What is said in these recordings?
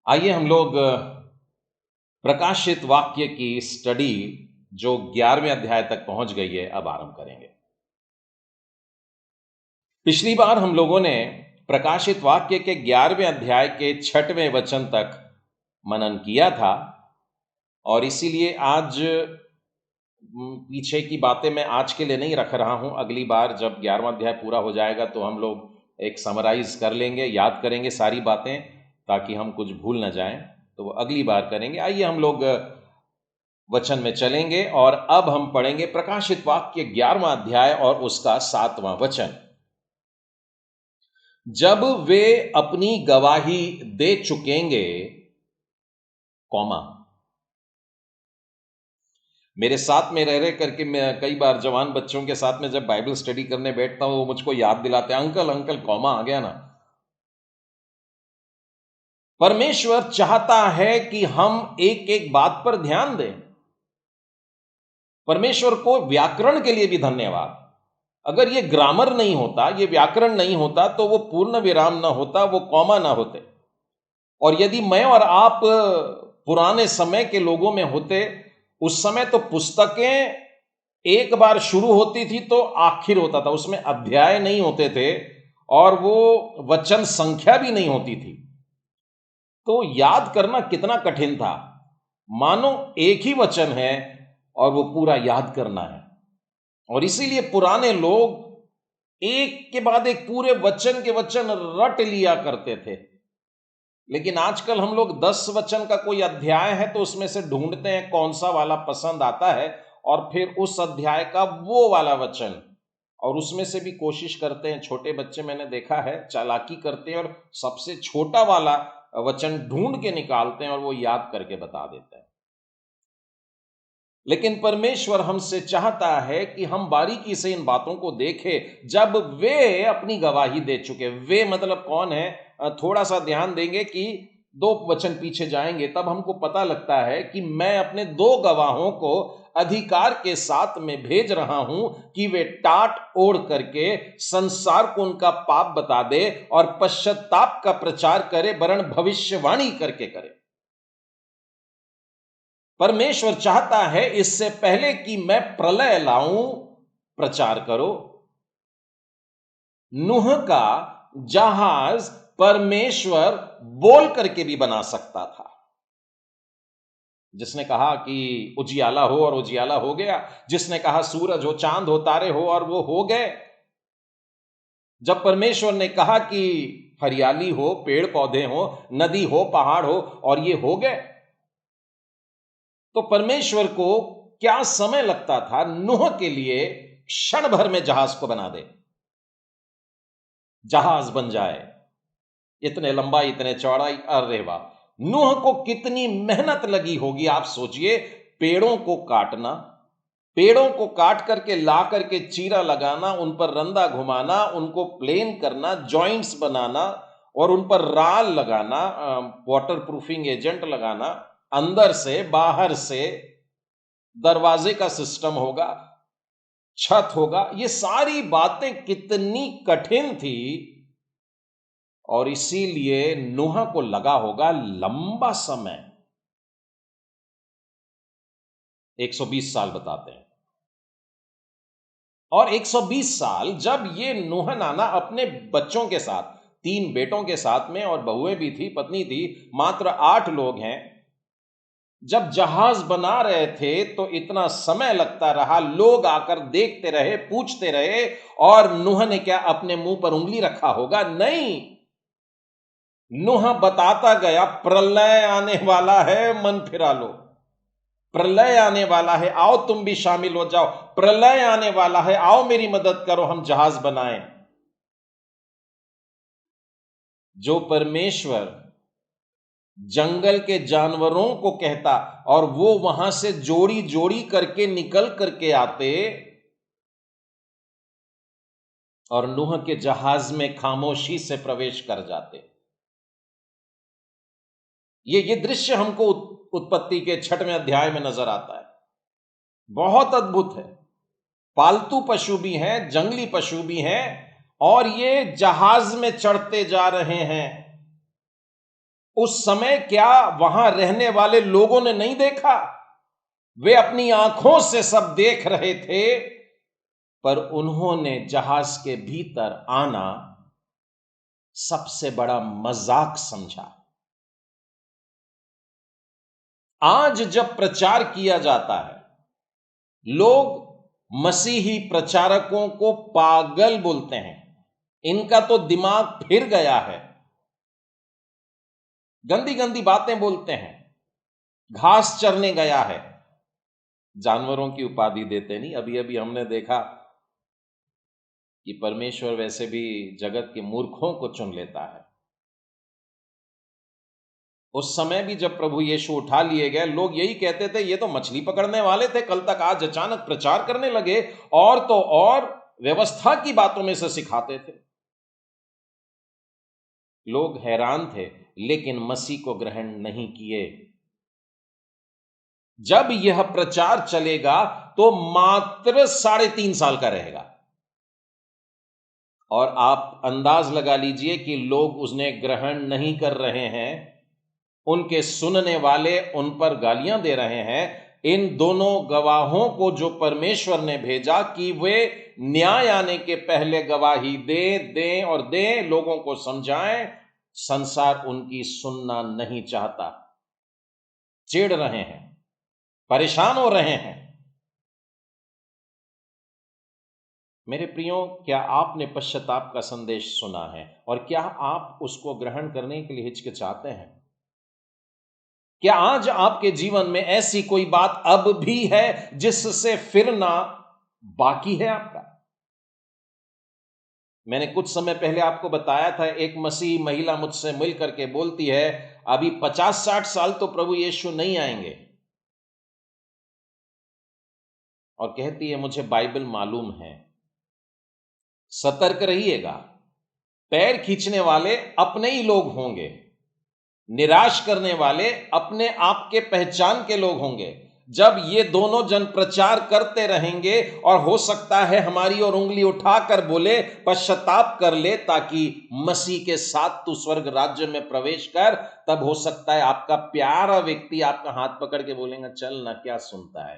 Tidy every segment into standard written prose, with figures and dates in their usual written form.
आइए हम लोग प्रकाशित वाक्य की स्टडी जो 11वें अध्याय तक पहुंच गई है अब आरंभ करेंगे। पिछली बार हम लोगों ने प्रकाशित वाक्य के 11वें अध्याय के 6वें वचन तक मनन किया था और इसीलिए आज पीछे की बातें मैं आज के लिए नहीं रख रहा हूं। अगली बार जब 11वां अध्याय पूरा हो जाएगा तो हम लोग एक समराइज कर लेंगे, याद करेंगे सारी बातें ताकि हम कुछ भूल ना जाएं, तो वो अगली बार करेंगे। आइए हम लोग वचन में चलेंगे और अब हम पढ़ेंगे प्रकाशित वाक्य 11वां अध्याय और उसका 7वां वचन। जब वे अपनी गवाही दे चुकेंगे, कौमा। मेरे साथ में रह करके मैं कई बार जवान बच्चों के साथ में जब बाइबल स्टडी करने बैठता हूं वो मुझको याद दिलाते हैं, अंकल अंकल कौमा आ गया ना। परमेश्वर चाहता है कि हम एक एक बात पर ध्यान दें। परमेश्वर को व्याकरण के लिए भी धन्यवाद। अगर ये ग्रामर नहीं होता, ये व्याकरण नहीं होता तो वो पूर्ण विराम ना होता, वो कॉमा ना होते। और यदि मैं और आप पुराने समय के लोगों में होते, उस समय तो पुस्तकें एक बार शुरू होती थी तो आखिर होता था, उसमें अध्याय नहीं होते थे और वो वचन संख्या भी नहीं होती थी। तो याद करना कितना कठिन था, मानो एक ही वचन है और वो पूरा याद करना है। और इसीलिए पुराने लोग एक के बाद एक पूरे वचन के वचन रट लिया करते थे। लेकिन आजकल हम लोग 10 वचन का कोई अध्याय है तो उसमें से ढूंढते हैं कौन सा वाला पसंद आता है और फिर उस अध्याय का वो वाला वचन, और उसमें से भी कोशिश करते हैं। छोटे बच्चे मैंने देखा है चालाकी करते हैं और सबसे छोटा वाला वचन ढूंढ के निकालते हैं और वो याद करके बता देते हैं। लेकिन परमेश्वर हमसे चाहता है कि हम बारीकी से इन बातों को देखें। जब वे अपनी गवाही दे चुके, वे मतलब कौन है? थोड़ा सा ध्यान देंगे कि 2 वचन पीछे जाएंगे तब हमको पता लगता है कि मैं अपने 2 गवाहों को अधिकार के साथ में भेज रहा हूं कि वे टाट ओढ़ करके संसार को उनका पाप बता दे और पश्चाताप का प्रचार करे, वरन भविष्यवाणी करके करे। परमेश्वर चाहता है इससे पहले कि मैं प्रलय लाऊं, प्रचार करो। नूह का जहाज परमेश्वर बोल करके भी बना सकता था। जिसने कहा कि उजियाला हो और उजियाला हो गया, जिसने कहा सूरज हो, चांद हो, तारे हो और वो हो गए। जब परमेश्वर ने कहा कि हरियाली हो, पेड़ पौधे हो, नदी हो, पहाड़ हो, और ये हो गए। तो परमेश्वर को क्या समय लगता था नूह के लिए क्षण भर में जहाज को बना दे, जहाज बन जाए, इतने लंबाई इतने चौड़ाई। अरे वाह, नूह को कितनी मेहनत लगी होगी आप सोचिए। पेड़ों को काटना, पेड़ों को काट करके ला करके चीरा लगाना, उन पर रंदा घुमाना, उनको प्लेन करना, जॉइंट्स बनाना और उन पर राल लगाना, वाटर प्रूफिंग एजेंट लगाना, अंदर से बाहर से दरवाजे का सिस्टम होगा, छत होगा। ये सारी बातें कितनी कठिन थी और इसीलिए नूह को लगा होगा लंबा समय, 120 साल बताते हैं। और 120 साल जब ये नूह नाना अपने बच्चों के साथ, 3 बेटों के साथ में और बहुएं भी थी, पत्नी थी, मात्र 8 लोग हैं, जब जहाज बना रहे थे तो इतना समय लगता रहा। लोग आकर देखते रहे, पूछते रहे, और नूह ने क्या अपने मुंह पर उंगली रखा होगा? नहीं, नूह बताता गया प्रलय आने वाला है, मन फिरा लो, प्रलय आने वाला है, आओ तुम भी शामिल हो जाओ, प्रलय आने वाला है, आओ मेरी मदद करो, हम जहाज बनाएं। जो परमेश्वर जंगल के जानवरों को कहता और वो वहां से जोड़ी जोड़ी करके निकल करके आते और नूह के जहाज में खामोशी से प्रवेश कर जाते। ये दृश्य हमको उत्पत्ति के 6वें अध्याय में नजर आता है। बहुत अद्भुत है। पालतू पशु भी हैं, जंगली पशु भी हैं, और ये जहाज में चढ़ते जा रहे हैं। उस समय क्या वहां रहने वाले लोगों ने नहीं देखा? वे अपनी आंखों से सब देख रहे थे, पर उन्होंने जहाज के भीतर आना सबसे बड़ा मजाक समझा। आज जब प्रचार किया जाता है, लोग मसीही प्रचारकों को पागल बोलते हैं। इनका तो दिमाग फिर गया है। गंदी गंदी बातें बोलते हैं। घास चरने गया है। जानवरों की उपाधि देते नहीं। अभी अभी हमने देखा कि परमेश्वर वैसे भी जगत के मूर्खों को चुन लेता है। उस समय भी जब प्रभु यीशु उठा लिए गए, लोग यही कहते थे, ये तो मछली पकड़ने वाले थे कल तक, आज अचानक प्रचार करने लगे, और तो और व्यवस्था की बातों में से सिखाते थे। लोग हैरान थे, लेकिन मसीह को ग्रहण नहीं किए। जब यह प्रचार चलेगा तो मात्र 3.5 साल का रहेगा, और आप अंदाज लगा लीजिए कि लोग उसने ग्रहण नहीं कर रहे हैं। उनके सुनने वाले उन पर गालियां दे रहे हैं। इन दोनों गवाहों को जो परमेश्वर ने भेजा कि वे न्याय आने के पहले गवाही दें और दें, लोगों को समझाएं, संसार उनकी सुनना नहीं चाहता। चिढ़ रहे हैं, परेशान हो रहे हैं। मेरे प्रियो, क्या आपने पश्चाताप का संदेश सुना है? और क्या आप उसको ग्रहण करने के लिए हिचकिचाते हैं? क्या आज आपके जीवन में ऐसी कोई बात अब भी है जिससे फिरना बाकी है आपका? मैंने कुछ समय पहले आपको बताया था, एक मसीही महिला मुझसे मिल करके बोलती है, अभी 50-60 साल तो प्रभु यीशु नहीं आएंगे, और कहती है मुझे बाइबल मालूम है। सतर्क रहिएगा, पैर खींचने वाले अपने ही लोग होंगे, निराश करने वाले अपने आप के पहचान के लोग होंगे। जब ये दोनों जन प्रचार करते रहेंगे, और हो सकता है हमारी और उंगली उठाकर बोले पश्चाताप कर ले, ताकि मसीह के साथ तू स्वर्ग राज्य में प्रवेश कर, तब हो सकता है आपका प्यारा व्यक्ति आपका हाथ पकड़ के बोलेगा, चल ना, क्या सुनता है।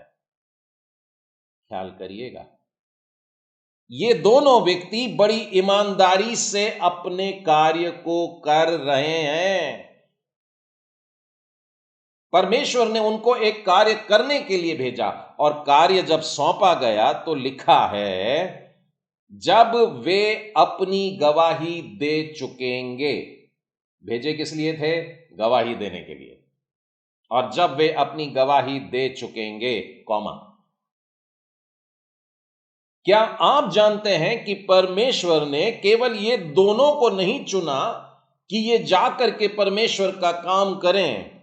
ख्याल करिएगा, ये दोनों व्यक्ति बड़ी ईमानदारी से अपने कार्य को कर रहे हैं। परमेश्वर ने उनको एक कार्य करने के लिए भेजा, और कार्य जब सौंपा गया तो लिखा है, जब वे अपनी गवाही दे चुकेंगे। भेजे किस लिए थे? गवाही देने के लिए। और जब वे अपनी गवाही दे चुकेंगे, कौमा। क्या आप जानते हैं कि परमेश्वर ने केवल ये दोनों को नहीं चुना कि ये जाकर के परमेश्वर का काम करें।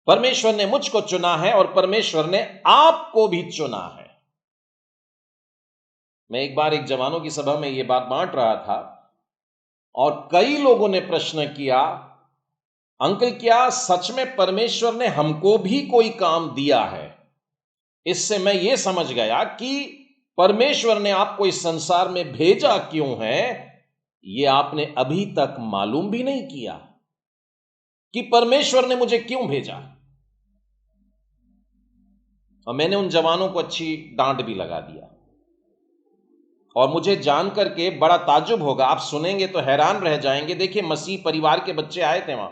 परमेश्वर ने मुझको चुना है, और परमेश्वर ने आपको भी चुना है। मैं एक बार एक जवानों की सभा में यह बात बांट रहा था, और कई लोगों ने प्रश्न किया, अंकल क्या सच में परमेश्वर ने हमको भी कोई काम दिया है? इससे मैं यह समझ गया कि परमेश्वर ने आपको इस संसार में भेजा क्यों है, यह आपने अभी तक मालूम भी नहीं किया कि परमेश्वर ने मुझे क्यों भेजा। और मैंने उन जवानों को अच्छी डांट भी लगा दिया, और मुझे जानकर के बड़ा ताज्जुब होगा, आप सुनेंगे तो हैरान रह जाएंगे। देखिए, मसीह परिवार के बच्चे आए थे वहां,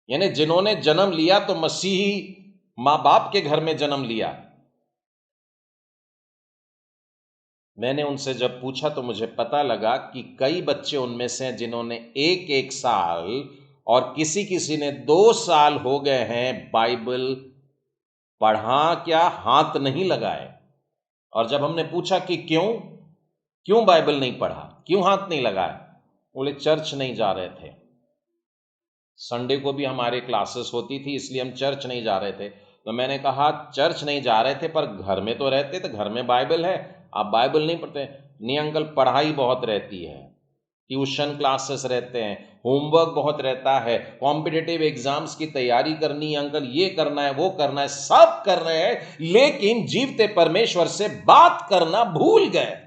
यानी जिन्होंने जन्म लिया तो मसीही मां बाप के घर में जन्म लिया। मैंने उनसे जब पूछा तो मुझे पता लगा कि कई बच्चे उनमें से हैं जिन्होंने 1-1 साल, और किसी किसी ने 2 साल हो गए हैं बाइबल पढ़ा क्या, हाथ नहीं लगाए। और जब हमने पूछा कि क्यों बाइबल नहीं पढ़ा, क्यों हाथ नहीं लगाए, बोले चर्च नहीं जा रहे थे। संडे को भी हमारे क्लासेस होती थी, इसलिए हम चर्च नहीं जा रहे थे। तो मैंने कहा चर्च नहीं जा रहे थे, पर घर में तो रहते, तो घर में बाइबल है, आप बाइबल नहीं पढ़ते? नहीं अंकल, पढ़ाई बहुत रहती है, ट्यूशन क्लासेस रहते हैं, होमवर्क बहुत रहता है, कॉम्पिटिटिव एग्जाम्स की तैयारी करनी है अंकल, ये करना है, वो करना है, सब कर रहे हैं, लेकिन जीवते परमेश्वर से बात करना भूल गए।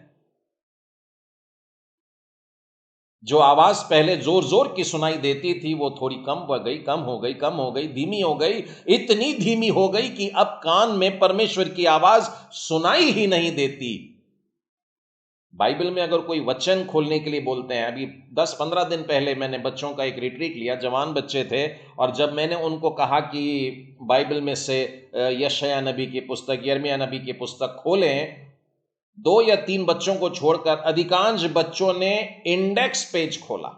जो आवाज पहले जोर जोर की सुनाई देती थी वो थोड़ी कम हो गई, कम हो गई, कम हो गई, धीमी हो गई, इतनी धीमी हो गई कि अब कान में परमेश्वर की आवाज सुनाई ही नहीं देती। बाइबल में अगर कोई वचन खोलने के लिए बोलते हैं, अभी 10-15 दिन पहले मैंने बच्चों का एक रिट्रीट लिया, जवान बच्चे थे, और जब मैंने उनको कहा कि बाइबल में से यशायाह नबी की पुस्तक, यिर्मयाह नबी की पुस्तक खोलें, 2 या 3 बच्चों को छोड़कर अधिकांश बच्चों ने इंडेक्स पेज खोला,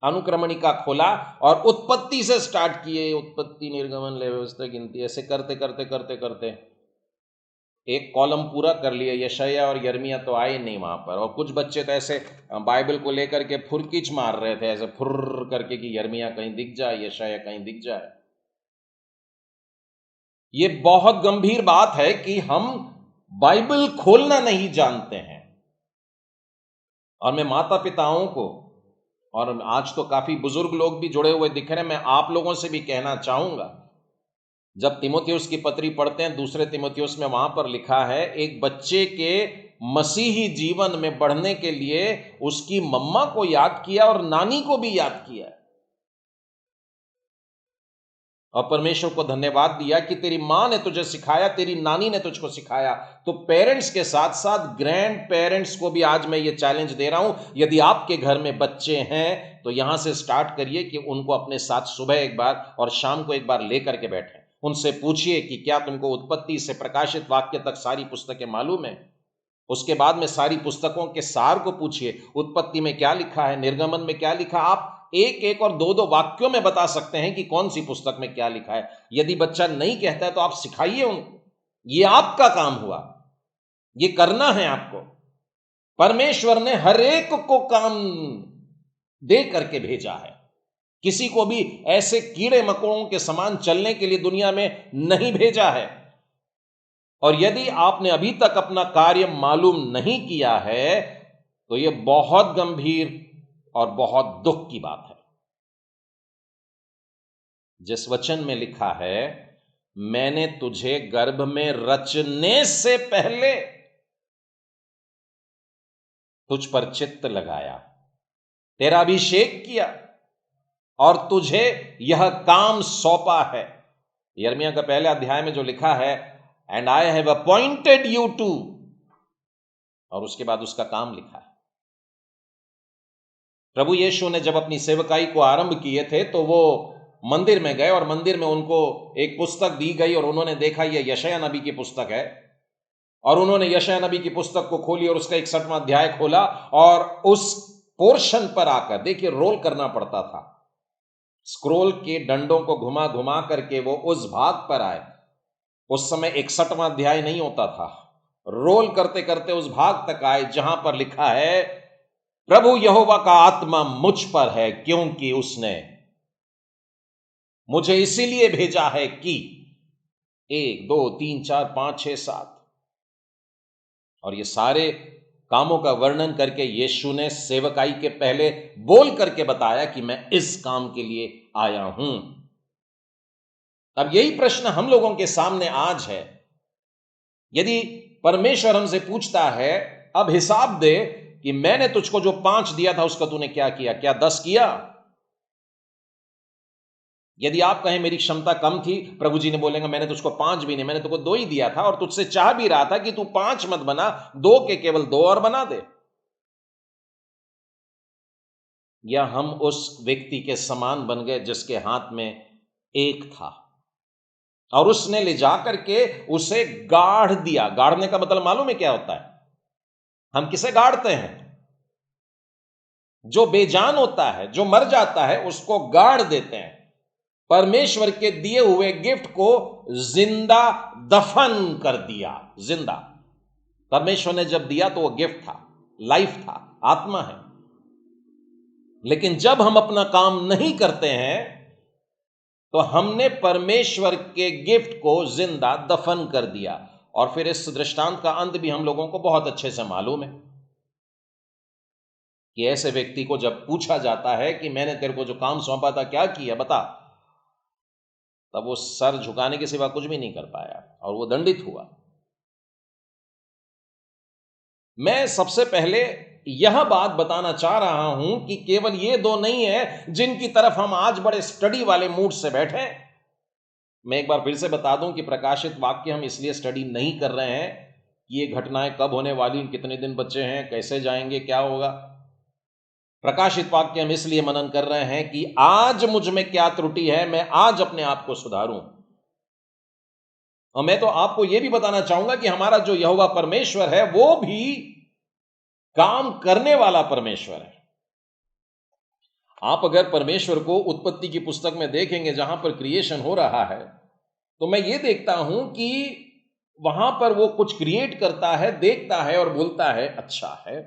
अनुक्रमणिका खोला और उत्पत्ति से स्टार्ट किए, उत्पत्ति, निर्गमन, लेवी, व्यवस्था, गिनती, ऐसे करते करते करते करते एक कॉलम पूरा कर लिए। यशायाह और यिर्मयाह तो आए नहीं वहां पर, और कुछ बच्चे तो ऐसे बाइबल को लेकर के फुरकीच मार रहे थे, ऐसे फुर्र करके कि यिर्मयाह कहीं दिख जाए, यशायाह कहीं दिख जाए। ये बहुत गंभीर बात है कि हम बाइबल खोलना नहीं जानते हैं। और मैं माता पिताओं को, और आज तो काफी बुजुर्ग लोग भी जुड़े हुए दिख रहे हैं, मैं आप लोगों से भी कहना चाहूंगा, जब तीमुथियुस की पत्री पढ़ते हैं, दूसरे तीमुथियुस में, वहां पर लिखा है एक बच्चे के मसीही जीवन में बढ़ने के लिए उसकी मम्मा को याद किया और नानी को भी याद किया, और परमेश्वर को धन्यवाद दिया कि तेरी मां ने तुझे सिखाया, तेरी नानी ने तुझको सिखाया। तो पेरेंट्स के साथ साथ ग्रैंड पेरेंट्स को भी आज मैं ये चैलेंज दे रहा हूं, यदि आपके घर में बच्चे हैं तो यहां से स्टार्ट करिए कि उनको अपने साथ सुबह एक बार और शाम को एक बार लेकर के बैठें। उनसे पूछिए कि क्या तुमको उत्पत्ति से प्रकाशित वाक्य तक सारी पुस्तकें मालूम है। उसके बाद में सारी पुस्तकों के सार को पूछिए, उत्पत्ति में क्या लिखा है, निर्गमन में क्या लिखा। आप एक एक और दो दो वाक्यों में बता सकते हैं कि कौन सी पुस्तक में क्या लिखा है। यदि बच्चा नहीं कहता है तो आप सिखाइए उनको, ये आपका काम हुआ, ये करना है आपको। परमेश्वर ने हर एक को काम दे करके भेजा है, किसी को भी ऐसे कीड़े मकोड़ों के समान चलने के लिए दुनिया में नहीं भेजा है। और यदि आपने अभी तक अपना कार्य मालूम नहीं किया है तो यह बहुत गंभीर और बहुत दुख की बात है। जिस वचन में लिखा है, मैंने तुझे गर्भ में रचने से पहले तुझ पर चित्त लगाया, तेरा अभिषेक किया और तुझे यह काम सौंपा है। यिर्मयाह का पहले अध्याय में जो लिखा है, and I have appointed you to, और उसके बाद उसका काम लिखा है। प्रभु यीशु ने जब अपनी सेवकाई को आरंभ किए थे तो वो मंदिर में गए, और मंदिर में उनको एक पुस्तक दी गई और उन्होंने देखा यह यशायाह नबी की पुस्तक है, और उन्होंने यशायाह नबी की पुस्तक को खोली और उसका 61वां अध्याय खोला, और उस पोर्शन पर आकर, देखिए रोल करना पड़ता था, स्क्रोल के डंडों को घुमा घुमा करके वो उस भाग पर आए। उस समय 61वां अध्याय नहीं होता था, रोल करते करते उस भाग तक आए जहां पर लिखा है, प्रभु यहोवा का आत्मा मुझ पर है, क्योंकि उसने मुझे इसीलिए भेजा है कि 1 2 3 4 5 6 7, और ये सारे कामों का वर्णन करके यीशु ने सेवकाई के पहले बोल करके बताया कि मैं इस काम के लिए आया हूं। अब यही प्रश्न हम लोगों के सामने आज है। यदि परमेश्वर हमसे पूछता है, अब हिसाब दे कि मैंने तुझको जो 5 दिया था उसका तूने क्या किया, क्या 10 किया? यदि आप कहें मेरी क्षमता कम थी, प्रभु जी ने बोलेंगे मैंने तुझको 5 भी नहीं, मैंने तुझको 2 ही दिया था, और तुझसे चाह भी रहा था कि तू 5 मत बना, 2 के केवल 2 और बना दे। या हम उस व्यक्ति के समान बन गए जिसके हाथ में एक था और उसने ले जाकर के उसे गाड़ दिया। गाड़ने का मतलब मालूम है क्या होता है? हम किसे गाड़ते हैं? जो बेजान होता है, जो मर जाता है, उसको गाड़ देते हैं। परमेश्वर के दिए हुए गिफ्ट को जिंदा दफन कर दिया। जिंदा परमेश्वर ने जब दिया तो वो गिफ्ट था, लाइफ था, आत्मा है। लेकिन जब हम अपना काम नहीं करते हैं तो हमने परमेश्वर के गिफ्ट को जिंदा दफन कर दिया। और फिर इस दृष्टांत का अंत भी हम लोगों को बहुत अच्छे से मालूम है कि ऐसे व्यक्ति को जब पूछा जाता है कि मैंने तेरे को जो काम सौंपा था क्या किया बता, तब वो सर झुकाने के सिवा कुछ भी नहीं कर पाया और वो दंडित हुआ। मैं सबसे पहले यह बात बताना चाह रहा हूं कि केवल ये दो नहीं है जिनकी तरफ हम आज बड़े स्टडी वाले मूड से बैठे हैं। मैं एक बार फिर से बता दूं कि प्रकाशित वाक्य हम इसलिए स्टडी नहीं कर रहे हैं कि ये घटनाएं कब होने वाली, कितने दिन बचे हैं, कैसे जाएंगे, क्या होगा। प्रकाशित वाक्य हम इसलिए मनन कर रहे हैं कि आज मुझ में क्या त्रुटि है, मैं आज अपने आप को सुधारूं। और मैं तो आपको यह भी बताना चाहूंगा कि हमारा जो यहोवा परमेश्वर है वो भी काम करने वाला परमेश्वर है। आप अगर परमेश्वर को उत्पत्ति की पुस्तक में देखेंगे जहां पर क्रिएशन हो रहा है, तो मैं ये देखता हूं कि वहां पर वो कुछ क्रिएट करता है, देखता है और बोलता है अच्छा है।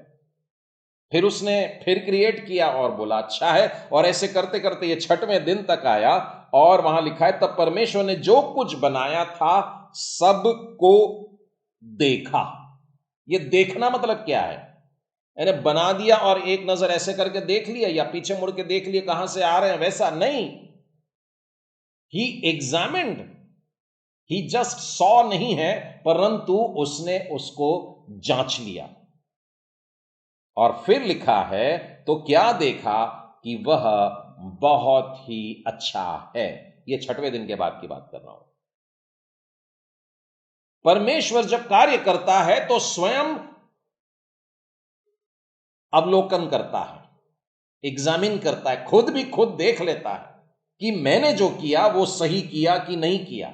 फिर उसने फिर क्रिएट किया और बोला अच्छा है, और ऐसे करते करते ये 6वें दिन तक आया। और वहां लिखा है तब परमेश्वर ने जो कुछ बनाया था सबको देखा। ये देखना मतलब क्या है? यानी बना दिया और एक नजर ऐसे करके देख लिया या पीछे मुड़ के देख लिया कहां से आ रहे हैं, वैसा नहीं। ही एग्जामिन्ड, ही जस्ट सॉ नहीं है, परंतु उसने उसको जांच लिया। और फिर लिखा है तो क्या देखा कि वह बहुत ही अच्छा है। यह 6वें दिन के बाद की बात कर रहा हूं। परमेश्वर जब कार्य करता है तो स्वयं अवलोकन करता है, एग्जामिन करता है, खुद भी खुद देख लेता है कि मैंने जो किया वो सही किया कि नहीं किया।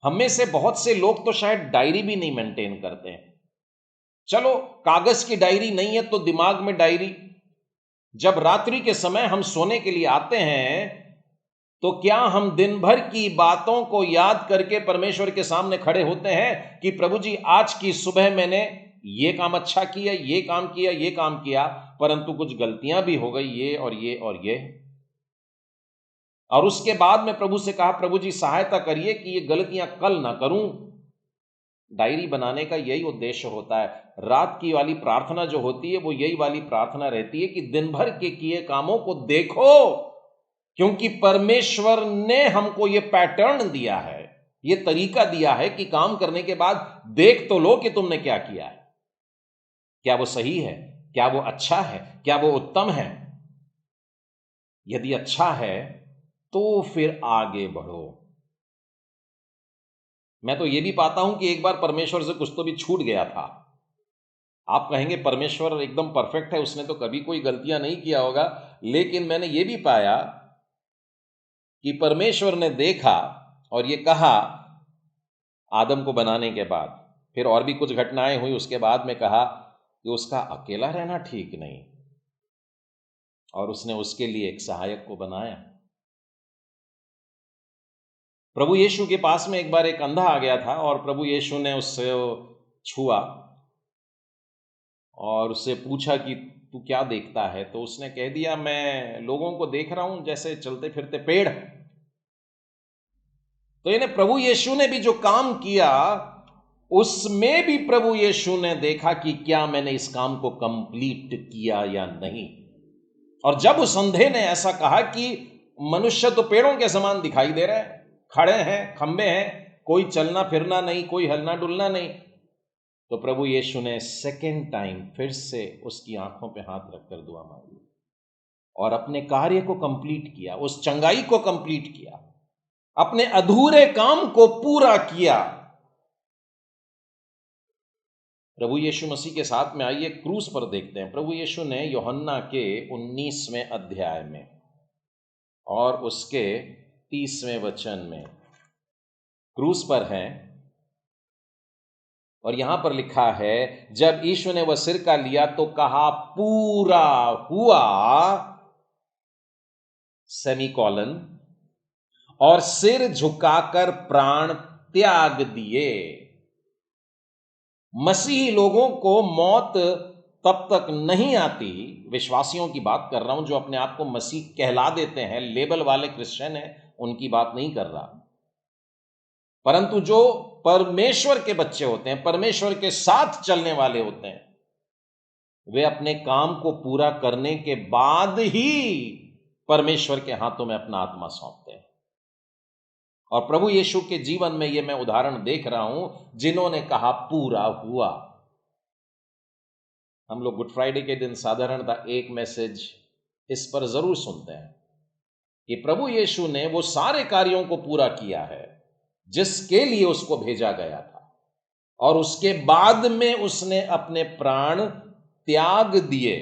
हम में से बहुत से लोग तो शायद डायरी भी नहीं मेंटेन करते हैं। चलो कागज की डायरी नहीं है तो दिमाग में डायरी। जब रात्रि के समय हम सोने के लिए आते हैं तो क्या हम दिन भर की बातों को याद करके परमेश्वर के सामने खड़े होते हैं कि प्रभु जी आज की सुबह मैंने ये काम अच्छा किया, ये काम किया, ये काम किया, परंतु कुछ गलतियां भी हो गई, ये और ये और ये। और उसके बाद में प्रभु से कहा प्रभु जी सहायता करिए कि ये गलतियां कल ना करूं। डायरी बनाने का यही उद्देश्य होता है। रात की वाली प्रार्थना जो होती है वो यही वाली प्रार्थना रहती है कि दिन भर के किए कामों को देखो, क्योंकि परमेश्वर ने हमको ये पैटर्न दिया है, ये तरीका दिया है कि काम करने के बाद देख तो लो कि तुमने क्या किया है, क्या वो सही है, क्या वो अच्छा है, क्या वो उत्तम है। यदि अच्छा है तो फिर आगे बढ़ो। मैं तो ये भी पाता हूं कि एक बार परमेश्वर से कुछ तो भी छूट गया था। आप कहेंगे परमेश्वर एकदम परफेक्ट है, उसने तो कभी कोई गलतियां नहीं किया होगा, लेकिन मैंने ये भी पाया कि परमेश्वर ने देखा और ये कहा आदम को बनाने के बाद, फिर और भी कुछ घटनाएं हुई उसके बाद में कहा कि उसका अकेला रहना ठीक नहीं, और उसने उसके लिए एक सहायक को बनाया। प्रभु यीशु के पास में एक बार एक अंधा आ गया था और प्रभु यीशु ने उससे छुआ और उससे पूछा कि तू क्या देखता है, तो उसने कह दिया मैं लोगों को देख रहा हूं जैसे चलते फिरते पेड़। तो इन्हें प्रभु यीशु ने भी जो काम किया उसमें भी प्रभु यीशु ने देखा कि क्या मैंने इस काम को कंप्लीट किया या नहीं। और जब उस अंधे ने ऐसा कहा कि मनुष्य तो पेड़ों के समान दिखाई दे रहे हैं, खड़े हैं, खंबे हैं, कोई चलना फिरना नहीं, कोई हिलना डुलना नहीं, तो प्रभु यीशु ने सेकेंड टाइम फिर से उसकी आंखों पे हाथ रखकर दुआ मांगी और अपने कार्य को कंप्लीट किया, उस चंगाई को कंप्लीट किया, अपने अधूरे काम को पूरा किया। प्रभु यीशु मसीह के साथ में आइए क्रूस पर देखते हैं। प्रभु यीशु ने यूहन्ना के 19वें अध्याय में और उसके 30वें वचन में क्रूस पर हैं, और यहां पर लिखा है जब यीशु ने वह सिरका लिया तो कहा पूरा हुआ, सेमीकॉलन, और सिर झुकाकर प्राण त्याग दिए। मसीही लोगों को मौत तब तक नहीं आती, विश्वासियों की बात कर रहा हूं जो अपने आप को मसीह कहला देते हैं, लेबल वाले क्रिश्चियन हैं, उनकी बात नहीं कर रहा, परंतु जो परमेश्वर के बच्चे होते हैं, परमेश्वर के साथ चलने वाले होते हैं, वे अपने काम को पूरा करने के बाद ही परमेश्वर के हाथों में अपना आत्मा सौंपते हैं। और प्रभु यीशु के जीवन में यह मैं उदाहरण देख रहा हूं, जिन्होंने कहा पूरा हुआ। हम लोग गुड फ्राइडे के दिन साधारणतः एक मैसेज इस पर जरूर सुनते हैं कि प्रभु यीशु ने वो सारे कार्यों को पूरा किया है जिसके लिए उसको भेजा गया था, और उसके बाद में उसने अपने प्राण त्याग दिए।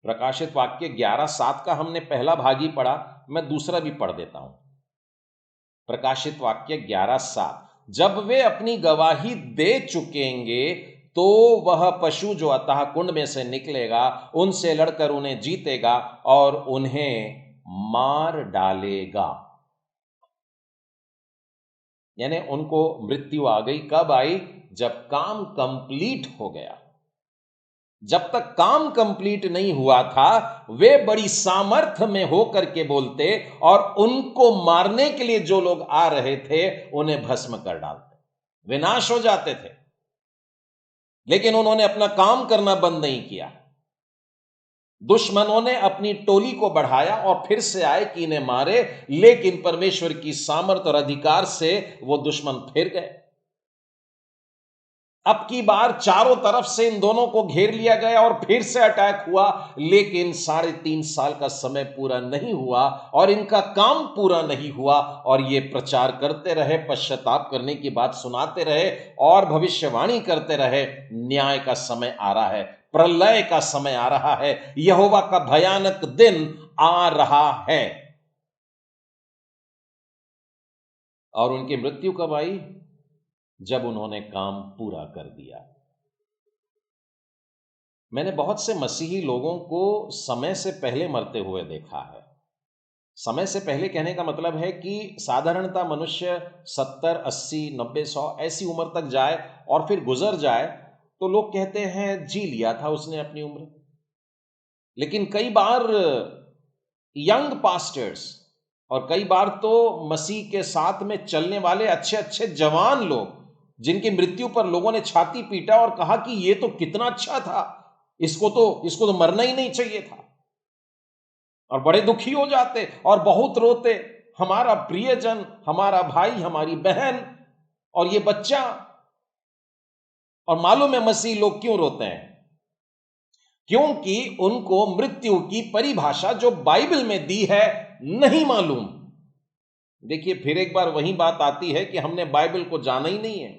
प्रकाशित वाक्य 11:7 का हमने पहला भाग ही पढ़ा, मैं दूसरा भी पढ़ देता हूं। प्रकाशित वाक्य 11:7, जब वे अपनी गवाही दे चुकेंगे तो वह पशु जो अतः कुंड में से निकलेगा उनसे लड़कर उन्हें जीतेगा और उन्हें मार डालेगा। यानी उनको मृत्यु आ गई। कब आई? जब काम कंप्लीट हो गया। जब तक काम कंप्लीट नहीं हुआ था वे बड़ी सामर्थ्य में होकर के बोलते और उनको मारने के लिए जो लोग आ रहे थे उन्हें भस्म कर डालते, विनाश हो जाते थे। लेकिन उन्होंने अपना काम करना बंद नहीं किया। दुश्मनों ने अपनी टोली को बढ़ाया और फिर से आए कि इन्हें मारे, लेकिन परमेश्वर की सामर्थ और अधिकार से वो दुश्मन फिर गए। अब की बार चारों तरफ से इन दोनों को घेर लिया गया और फिर से अटैक हुआ, लेकिन 3.5 साल का समय पूरा नहीं हुआ और इनका काम पूरा नहीं हुआ, और ये प्रचार करते रहे, पश्चाताप करने की बात सुनाते रहे और भविष्यवाणी करते रहे। न्याय का समय आ रहा है, प्रलय का समय आ रहा है, यहोवा का भयानक दिन आ रहा है। और उनकी मृत्यु कब आई? जब उन्होंने काम पूरा कर दिया। मैंने बहुत से मसीही लोगों को समय से पहले मरते हुए देखा है। समय से पहले कहने का मतलब है कि साधारणतः मनुष्य 70, 80, 90, 100 ऐसी उम्र तक जाए और फिर गुजर जाए तो लोग कहते हैं जी लिया था उसने अपनी उम्र। लेकिन कई बार यंग पास्टर्स और कई बार तो मसीह के साथ में चलने वाले अच्छे अच्छे जवान लोग, जिनकी मृत्यु पर लोगों ने छाती पीटा और कहा कि ये तो कितना अच्छा था, इसको तो मरना ही नहीं चाहिए था, और बड़े दुखी हो जाते और बहुत रोते, हमारा प्रियजन, हमारा भाई, हमारी बहन और ये बच्चा। और मालूम है मसीह लोग क्यों रोते हैं? क्योंकि उनको मृत्यु की परिभाषा जो बाइबल में दी है नहीं मालूम। देखिए, फिर एक बार वही बात आती है कि हमने बाइबल को जाना ही नहीं है।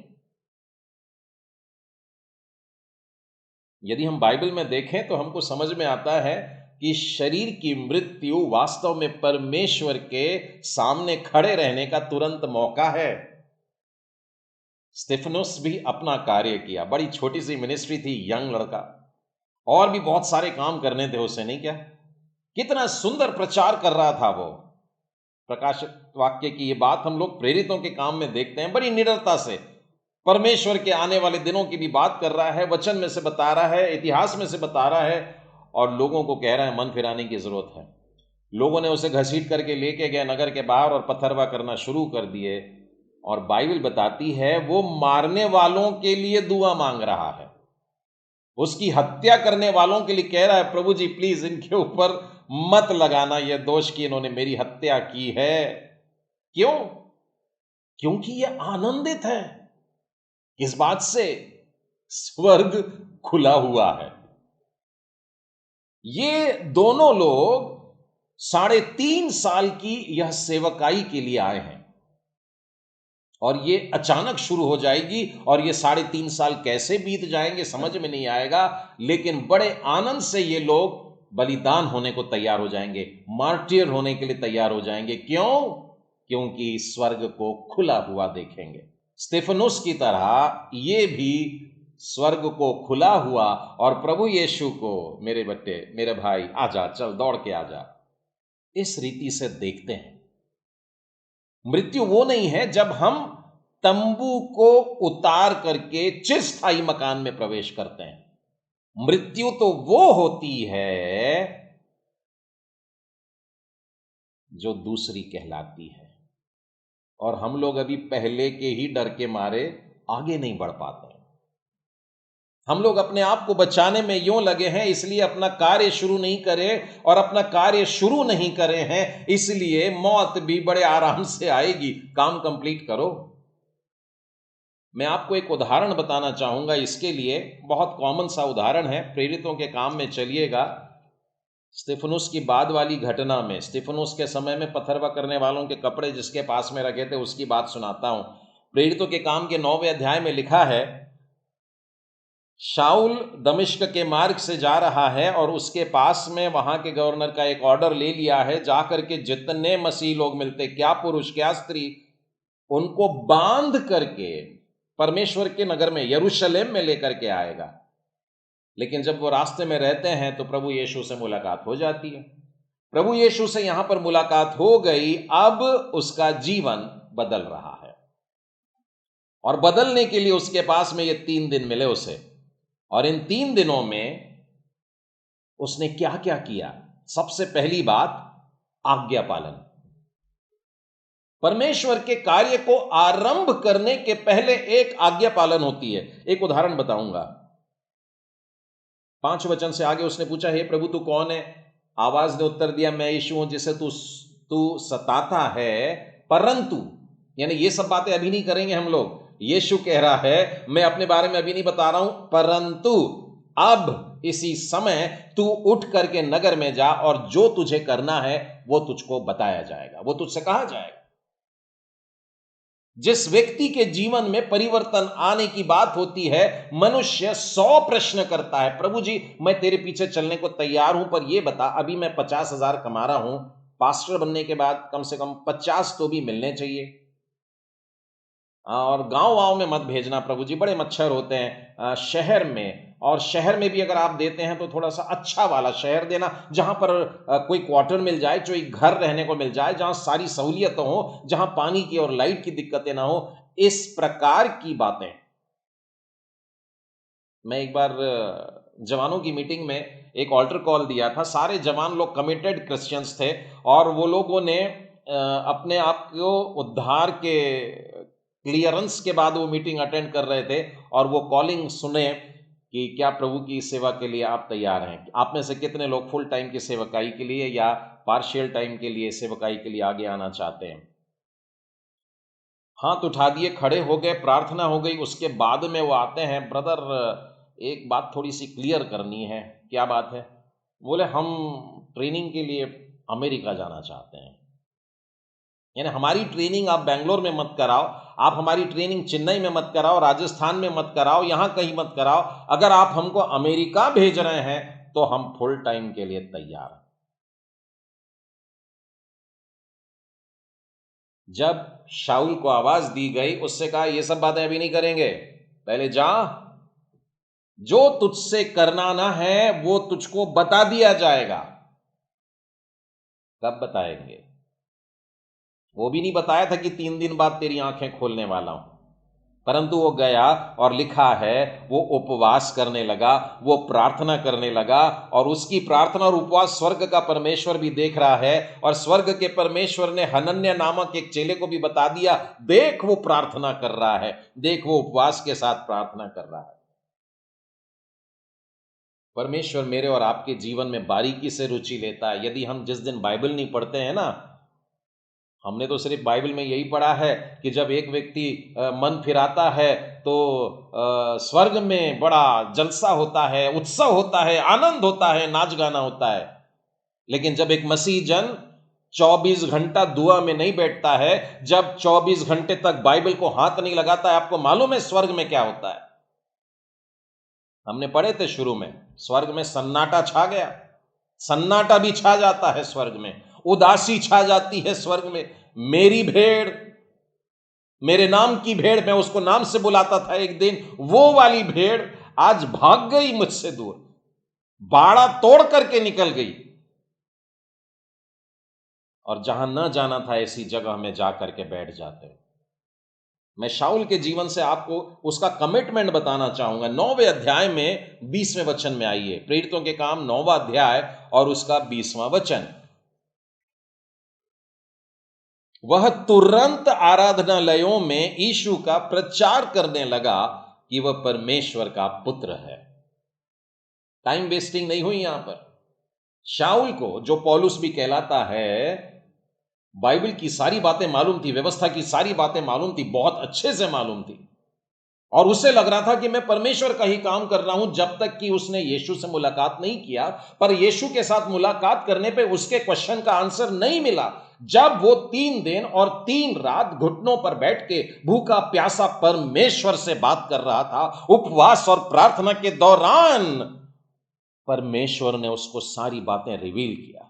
यदि हम बाइबल में देखें तो हमको समझ में आता है कि शरीर की मृत्यु वास्तव में परमेश्वर के सामने खड़े रहने का तुरंत मौका है। स्तिफनुस भी अपना कार्य किया, बड़ी छोटी सी मिनिस्ट्री थी, यंग लड़का, और भी बहुत सारे काम करने थे उसे, नहीं क्या? कितना सुंदर प्रचार कर रहा था वो। प्रकाशित वाक्य की ये बात हम लोग प्रेरितों के काम में देखते हैं, बड़ी निडरता से परमेश्वर के आने वाले दिनों की भी बात कर रहा है, वचन में से बता रहा है, इतिहास में से बता रहा है, और लोगों को कह रहा है मन फिराने की जरूरत है। लोगों ने उसे घसीट करके लेके गए नगर के बाहर और पत्थरवा करना शुरू कर दिए, और बाइबल बताती है वो मारने वालों के लिए दुआ मांग रहा है, उसकी हत्या करने वालों के लिए कह रहा है, प्रभु जी प्लीज इनके ऊपर मत लगाना यह दोष कि इन्होंने मेरी हत्या की है। क्यों? क्योंकि ये आनंदित है इस बात से स्वर्ग खुला हुआ है। ये दोनों लोग 3.5 साल की यह सेवकाई के लिए आए हैं, और ये अचानक शुरू हो जाएगी, और ये 3.5 साल कैसे बीत जाएंगे समझ में नहीं आएगा, लेकिन बड़े आनंद से ये लोग बलिदान होने को तैयार हो जाएंगे, मार्टियर होने के लिए तैयार हो जाएंगे। क्यों? क्योंकि स्वर्ग को खुला हुआ देखेंगे। स्तिफनुस की तरह ये भी स्वर्ग को खुला हुआ और प्रभु यीशु को, मेरे बच्चे, मेरे भाई, आजा, चल दौड़ के आजा, इस रीति से देखते हैं। मृत्यु वो नहीं है जब हम तंबू को उतार करके चिरस्थायी मकान में प्रवेश करते हैं। मृत्यु तो वो होती है जो दूसरी कहलाती है, और हम लोग अभी पहले के ही डर के मारे आगे नहीं बढ़ पाते। हम लोग अपने आप को बचाने में यूं लगे हैं, इसलिए अपना कार्य शुरू नहीं करे, और अपना कार्य शुरू नहीं करे हैं इसलिए मौत भी बड़े आराम से आएगी। काम कंप्लीट करो। मैं आपको एक उदाहरण बताना चाहूंगा इसके लिए। बहुत कॉमन सा उदाहरण है, प्रेरितों के काम में चलिएगा। स्तिफनुस की बाद वाली घटना में, स्तिफनुस के समय में पथरवा करने वालों के कपड़े जिसके पास में रखे थे उसकी बात सुनाता हूं। प्रेरितों के काम के 9वें अध्याय में लिखा है, शाऊल दमिश्क के मार्ग से जा रहा है और उसके पास में वहां के गवर्नर का एक ऑर्डर ले लिया है, जाकर के जितने मसीह लोग मिलते, क्या पुरुष क्या स्त्री, उनको बांध करके परमेश्वर के नगर में यरूशलेम में लेकर के आएगा। लेकिन जब वो रास्ते में रहते हैं तो प्रभु यीशु से मुलाकात हो जाती है। प्रभु यीशु से यहां पर मुलाकात हो गई, अब उसका जीवन बदल रहा है। और बदलने के लिए उसके पास में ये 3 दिन मिले उसे। और इन 3 दिनों में उसने क्या क्या किया? सबसे पहली बात, आज्ञा पालन। परमेश्वर के कार्य को आरंभ करने के पहले एक आज्ञा पालन होती है। एक उदाहरण बताऊंगा। 5 वचन से आगे उसने पूछा, हे प्रभु तू कौन है? आवाज ने उत्तर दिया, मैं यीशु हूं जिसे तू सताता है। परंतु, यानी ये सब बातें अभी नहीं करेंगे हम लोग। यीशु कह रहा है, मैं अपने बारे में अभी नहीं बता रहा हूं, परंतु अब इसी समय तू उठ करके नगर में जा और जो तुझे करना है वो तुझको बताया जाएगा, वो तुझसे कहा जाएगा। जिस व्यक्ति के जीवन में परिवर्तन आने की बात होती है, मनुष्य 100 प्रश्न करता है, प्रभु जी मैं तेरे पीछे चलने को तैयार हूं, पर यह बता, अभी मैं 50,000 कमा रहा हूं, पास्टर बनने के बाद कम से कम 50 तो भी मिलने चाहिए। और गांव में मत भेजना प्रभु जी, बड़े मच्छर होते हैं शहर में। और शहर में भी अगर आप देते हैं तो थोड़ा सा अच्छा वाला शहर देना, जहां पर कोई क्वार्टर मिल जाए, जो एक घर रहने को मिल जाए, जहां सारी सहूलियत हो, जहां पानी की और लाइट की दिक्कतें ना हो। इस प्रकार की बातें। मैं एक बार जवानों की मीटिंग में एक ऑल्टर कॉल दिया था। सारे जवान लोग कमिटेड क्रिश्चियंस थे और वो लोगों ने अपने आप को उद्धार के क्लियरेंस के बाद वो मीटिंग अटेंड कर रहे थे और वो कॉलिंग सुने कि क्या प्रभु की सेवा के लिए आप तैयार हैं? आप में से कितने लोग फुल टाइम की सेवकाई के लिए या पार्शियल टाइम के लिए सेवकाई के लिए आगे आना चाहते हैं? हाथ उठा दिए, खड़े हो गए, प्रार्थना हो गई। उसके बाद में वो आते हैं, ब्रदर एक बात थोड़ी सी क्लियर करनी है। क्या बात है? बोले हम ट्रेनिंग के लिए अमेरिका जाना चाहते हैं। यानी हमारी ट्रेनिंग आप बेंगलोर में मत कराओ, आप हमारी ट्रेनिंग चेन्नई में मत कराओ, राजस्थान में मत कराओ, यहां कहीं मत कराओ। अगर आप हमको अमेरिका भेज रहे हैं तो हम फुल टाइम के लिए तैयार हैं। जब शाऊल को आवाज दी गई, उससे कहा ये सब बातें अभी नहीं करेंगे, पहले जा, जो तुझसे करना ना है वो तुझको बता दिया जाएगा। कब बताएंगे? वो भी नहीं बताया था कि 3 दिन बाद तेरी आंखें खोलने वाला हूं। परंतु वो गया और लिखा है वो उपवास करने लगा, वो प्रार्थना करने लगा। और उसकी प्रार्थना और उपवास स्वर्ग का परमेश्वर भी देख रहा है। और स्वर्ग के परमेश्वर ने हनन्या नामक एक चेले को भी बता दिया, देख वो प्रार्थना कर रहा है, देख वो उपवास के साथ प्रार्थना कर रहा है। परमेश्वर मेरे और आपके जीवन में बारीकी से रुचि लेता है। यदि हम जिस दिन बाइबल नहीं पढ़ते हैं ना, हमने तो सिर्फ बाइबल में यही पढ़ा है कि जब एक व्यक्ति मन फिराता है तो स्वर्ग में बड़ा जलसा होता है, उत्सव होता है, आनंद होता है, नाच गाना होता है। लेकिन जब एक मसीह जन 24 घंटा दुआ में नहीं बैठता है, जब 24 घंटे तक बाइबल को हाथ नहीं लगाता है, आपको मालूम है स्वर्ग में क्या होता है? हमने पढ़े थे शुरू में, स्वर्ग में सन्नाटा छा गया। सन्नाटा भी छा जाता है स्वर्ग में, उदासी छा जाती है स्वर्ग में। मेरी भेड़, मेरे नाम की भेड़, मैं उसको नाम से बुलाता था एक दिन, वो वाली भेड़ आज भाग गई मुझसे दूर, बाड़ा तोड़ करके निकल गई। और जहां न जाना था ऐसी जगह में जाकर के बैठ जाते हैं। मैं शाऊल के जीवन से आपको उसका कमिटमेंट बताना चाहूंगा। 9वें अध्याय में 20वें वचन में आइए। प्रेरितों के काम 9वां अध्याय और उसका 20वां वचन। वह तुरंत आराधनालयों में यीशु का प्रचार करने लगा कि वह परमेश्वर का पुत्र है। टाइम वेस्टिंग नहीं हुई यहां पर। शाऊल को, जो पौलुस भी कहलाता है, बाइबल की सारी बातें मालूम थी, व्यवस्था की सारी बातें मालूम थी, बहुत अच्छे से मालूम थी। और उसे लग रहा था कि मैं परमेश्वर का ही काम कर रहा हूं, जब तक कि उसने यीशु से मुलाकात नहीं किया। पर यीशु के साथ मुलाकात करने पे उसके क्वेश्चन का आंसर नहीं मिला। जब वो 3 दिन और 3 रात घुटनों पर बैठ के भूखा प्यासा परमेश्वर से बात कर रहा था, उपवास और प्रार्थना के दौरान परमेश्वर ने उसको सारी बातें रिवील किया।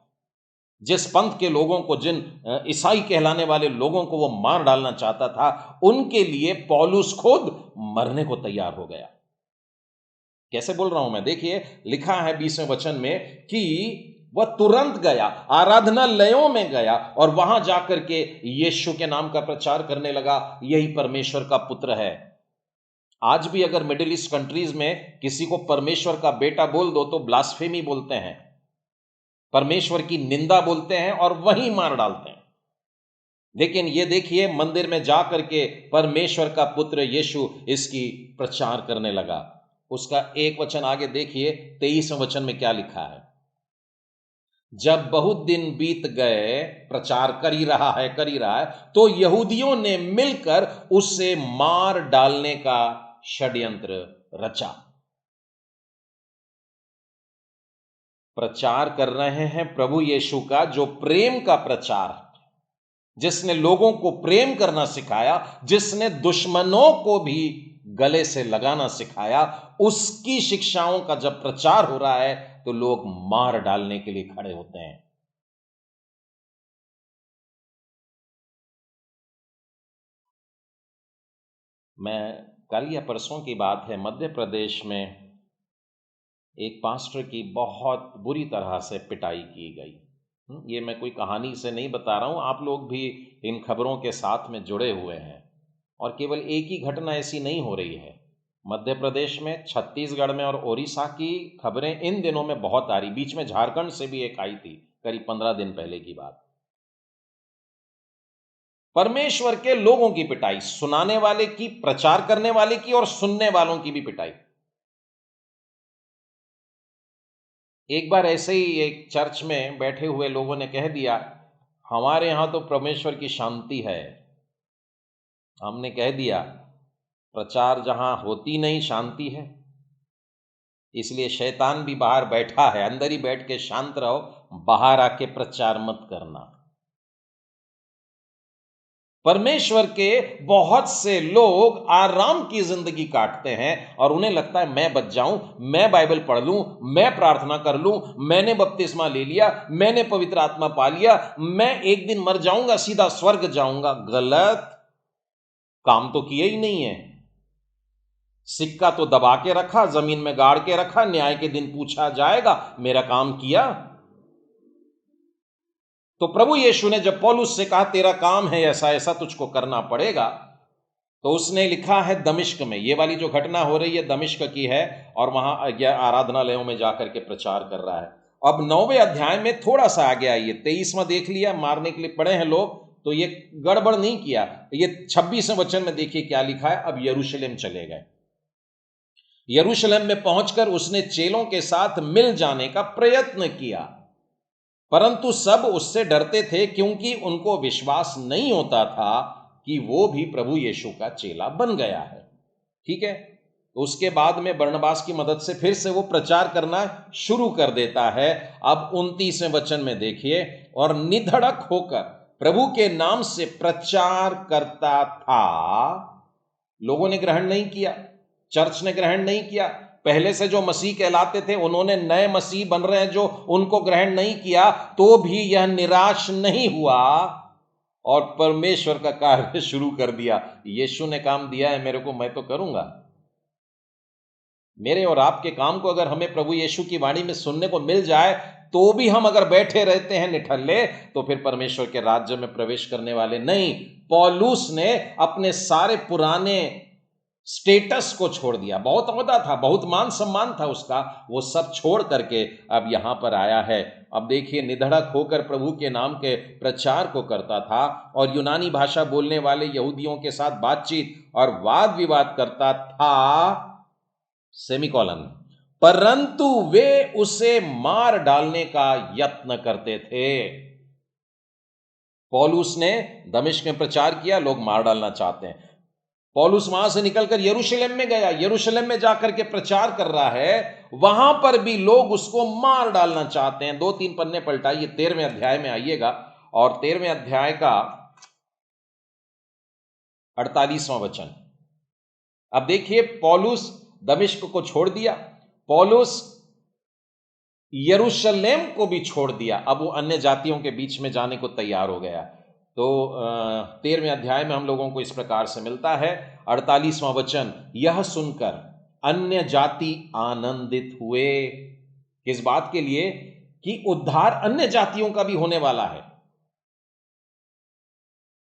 जिस पंथ के लोगों को, जिन ईसाई कहलाने वाले लोगों को वो मार डालना चाहता था, उनके लिए पौलुस खुद मरने को तैयार हो गया। कैसे बोल रहा हूं मैं? देखिए, लिखा है 20वें वचन में कि वह तुरंत गया, आराधनालयों में गया और वहां जाकर के यीशु के नाम का प्रचार करने लगा, यही परमेश्वर का पुत्र है। आज भी अगर मिडिल ईस्ट कंट्रीज में किसी को परमेश्वर का बेटा बोल दो तो ब्लास्फेमी बोलते हैं, परमेश्वर की निंदा बोलते हैं और वहीं मार डालते हैं। लेकिन ये देखिए, मंदिर में जाकर के परमेश्वर का पुत्र यीशु इसकी प्रचार करने लगा। उसका एक वचन आगे देखिए, 23वें वचन में क्या लिखा है। जब बहुत दिन बीत गए, प्रचार कर ही रहा है, तो यहूदियों ने मिलकर उसे मार डालने का षड्यंत्र रचा। प्रचार कर रहे हैं प्रभु यीशु का, जो प्रेम का प्रचार, जिसने लोगों को प्रेम करना सिखाया, जिसने दुश्मनों को भी गले से लगाना सिखाया, उसकी शिक्षाओं का जब प्रचार हो रहा है तो लोग मार डालने के लिए खड़े होते हैं। मैं कल या परसों की बात है, मध्य प्रदेश में एक पास्टर की बहुत बुरी तरह से पिटाई की गई। ये मैं कोई कहानी से नहीं बता रहा हूं, आप लोग भी इन खबरों के साथ में जुड़े हुए हैं। और केवल एक ही घटना ऐसी नहीं हो रही है, मध्य प्रदेश में, छत्तीसगढ़ में और ओडिशा की खबरें इन दिनों में बहुत आ रही। बीच में झारखंड से भी एक आई थी, करीब 15 दिन पहले की बात। परमेश्वर के लोगों की पिटाई, सुनाने वाले की, प्रचार करने वाले की और सुनने वालों की भी पिटाई। एक बार ऐसे ही एक चर्च में बैठे हुए लोगों ने कह दिया, हमारे यहां तो परमेश्वर की शांति है। हमने कह दिया, प्रचार जहां होती नहीं शांति है, इसलिए शैतान भी बाहर बैठा है, अंदर ही बैठ के शांत रहो, बाहर आके प्रचार मत करना। परमेश्वर के बहुत से लोग आराम की जिंदगी काटते हैं और उन्हें लगता है मैं बच जाऊं, मैं बाइबल पढ़ लूं, मैं प्रार्थना कर लूं, मैंने बपतिस्मा ले लिया, मैंने पवित्र आत्मा पा लिया, मैं एक दिन मर जाऊंगा, सीधा स्वर्ग जाऊंगा। गलत, काम तो किया ही नहीं है। सिक्का तो दबा के रखा, जमीन में गाड़ के रखा, न्याय के दिन पूछा जाएगा मेरा काम किया। तो प्रभु यीशु ने जब पौलुस से कहा तेरा काम है ऐसा ऐसा, तुझको करना पड़ेगा, तो उसने लिखा है दमिश्क में, ये वाली जो घटना हो रही है दमिश्क की है, और वहां यह आराधनालयों में जाकर के प्रचार कर रहा है। अब 9वें अध्याय में थोड़ा सा आगे आइए, 23वां देख लिया, मारने के लिए पड़े हैं लोग, तो ये गड़बड़ नहीं किया। ये 26वें वचन में देखिए क्या लिखा है। अब यरूशलेम चले गए। यरूशलेम में पहुंचकर उसने चेलों के साथ मिल जाने का प्रयत्न किया, परंतु सब उससे डरते थे, क्योंकि उनको विश्वास नहीं होता था कि वो भी प्रभु यीशु का चेला बन गया है। ठीक है, तो उसके बाद में बरनबास की मदद से फिर से वो प्रचार करना शुरू कर देता है। अब 29वें वचन में देखिए, और निधड़क होकर प्रभु के नाम से प्रचार करता था। लोगों ने ग्रहण नहीं किया, चर्च ने ग्रहण नहीं किया, पहले से जो मसीह कहलाते थे उन्होंने, नए मसीह बन रहे हैं जो, उनको ग्रहण नहीं किया, तो भी यह निराश नहीं हुआ और परमेश्वर का कार्य शुरू कर दिया। यीशु ने काम दिया है मेरे को, मैं तो करूंगा। मेरे और आपके काम को अगर हमें प्रभु यीशु की वाणी में सुनने को मिल जाए, तो भी हम अगर बैठे रहते हैं निठल्ले, तो फिर परमेश्वर के राज्य में प्रवेश करने वाले नहीं। पौलुस ने अपने सारे पुराने स्टेटस को छोड़ दिया, बहुत ओहदा था, बहुत मान सम्मान था उसका, वो सब छोड़ करके अब यहां पर आया है। अब देखिए, निधड़क होकर प्रभु के नाम के प्रचार को करता था और यूनानी भाषा बोलने वाले यहूदियों के साथ बातचीत और वाद विवाद करता था, सेमीकोलन, परंतु वे उसे मार डालने का यत्न करते थे। पौलुस ने दमिश्क में प्रचार किया, लोग मार डालना चाहते हैं। पौलुस वहां से निकलकर यरूशलेम में गया, यरूशलेम में जाकर के प्रचार कर रहा है, वहां पर भी लोग उसको मार डालना चाहते हैं। 2-3 पन्ने पलटाइए, 13वें अध्याय में आइएगा और 13वें अध्याय का 48वां वचन। अब देखिए, पौलुस दमिश्क को छोड़ दिया, पौलुस यरूशलेम को भी छोड़ दिया, अब वो अन्य जातियों के बीच में जाने को तैयार हो गया। तो 13वें अध्याय में हम लोगों को इस प्रकार से मिलता है, 48वां वचन, यह सुनकर अन्य जाति आनंदित हुए। किस बात के लिए? कि उद्धार अन्य जातियों का भी होने वाला है।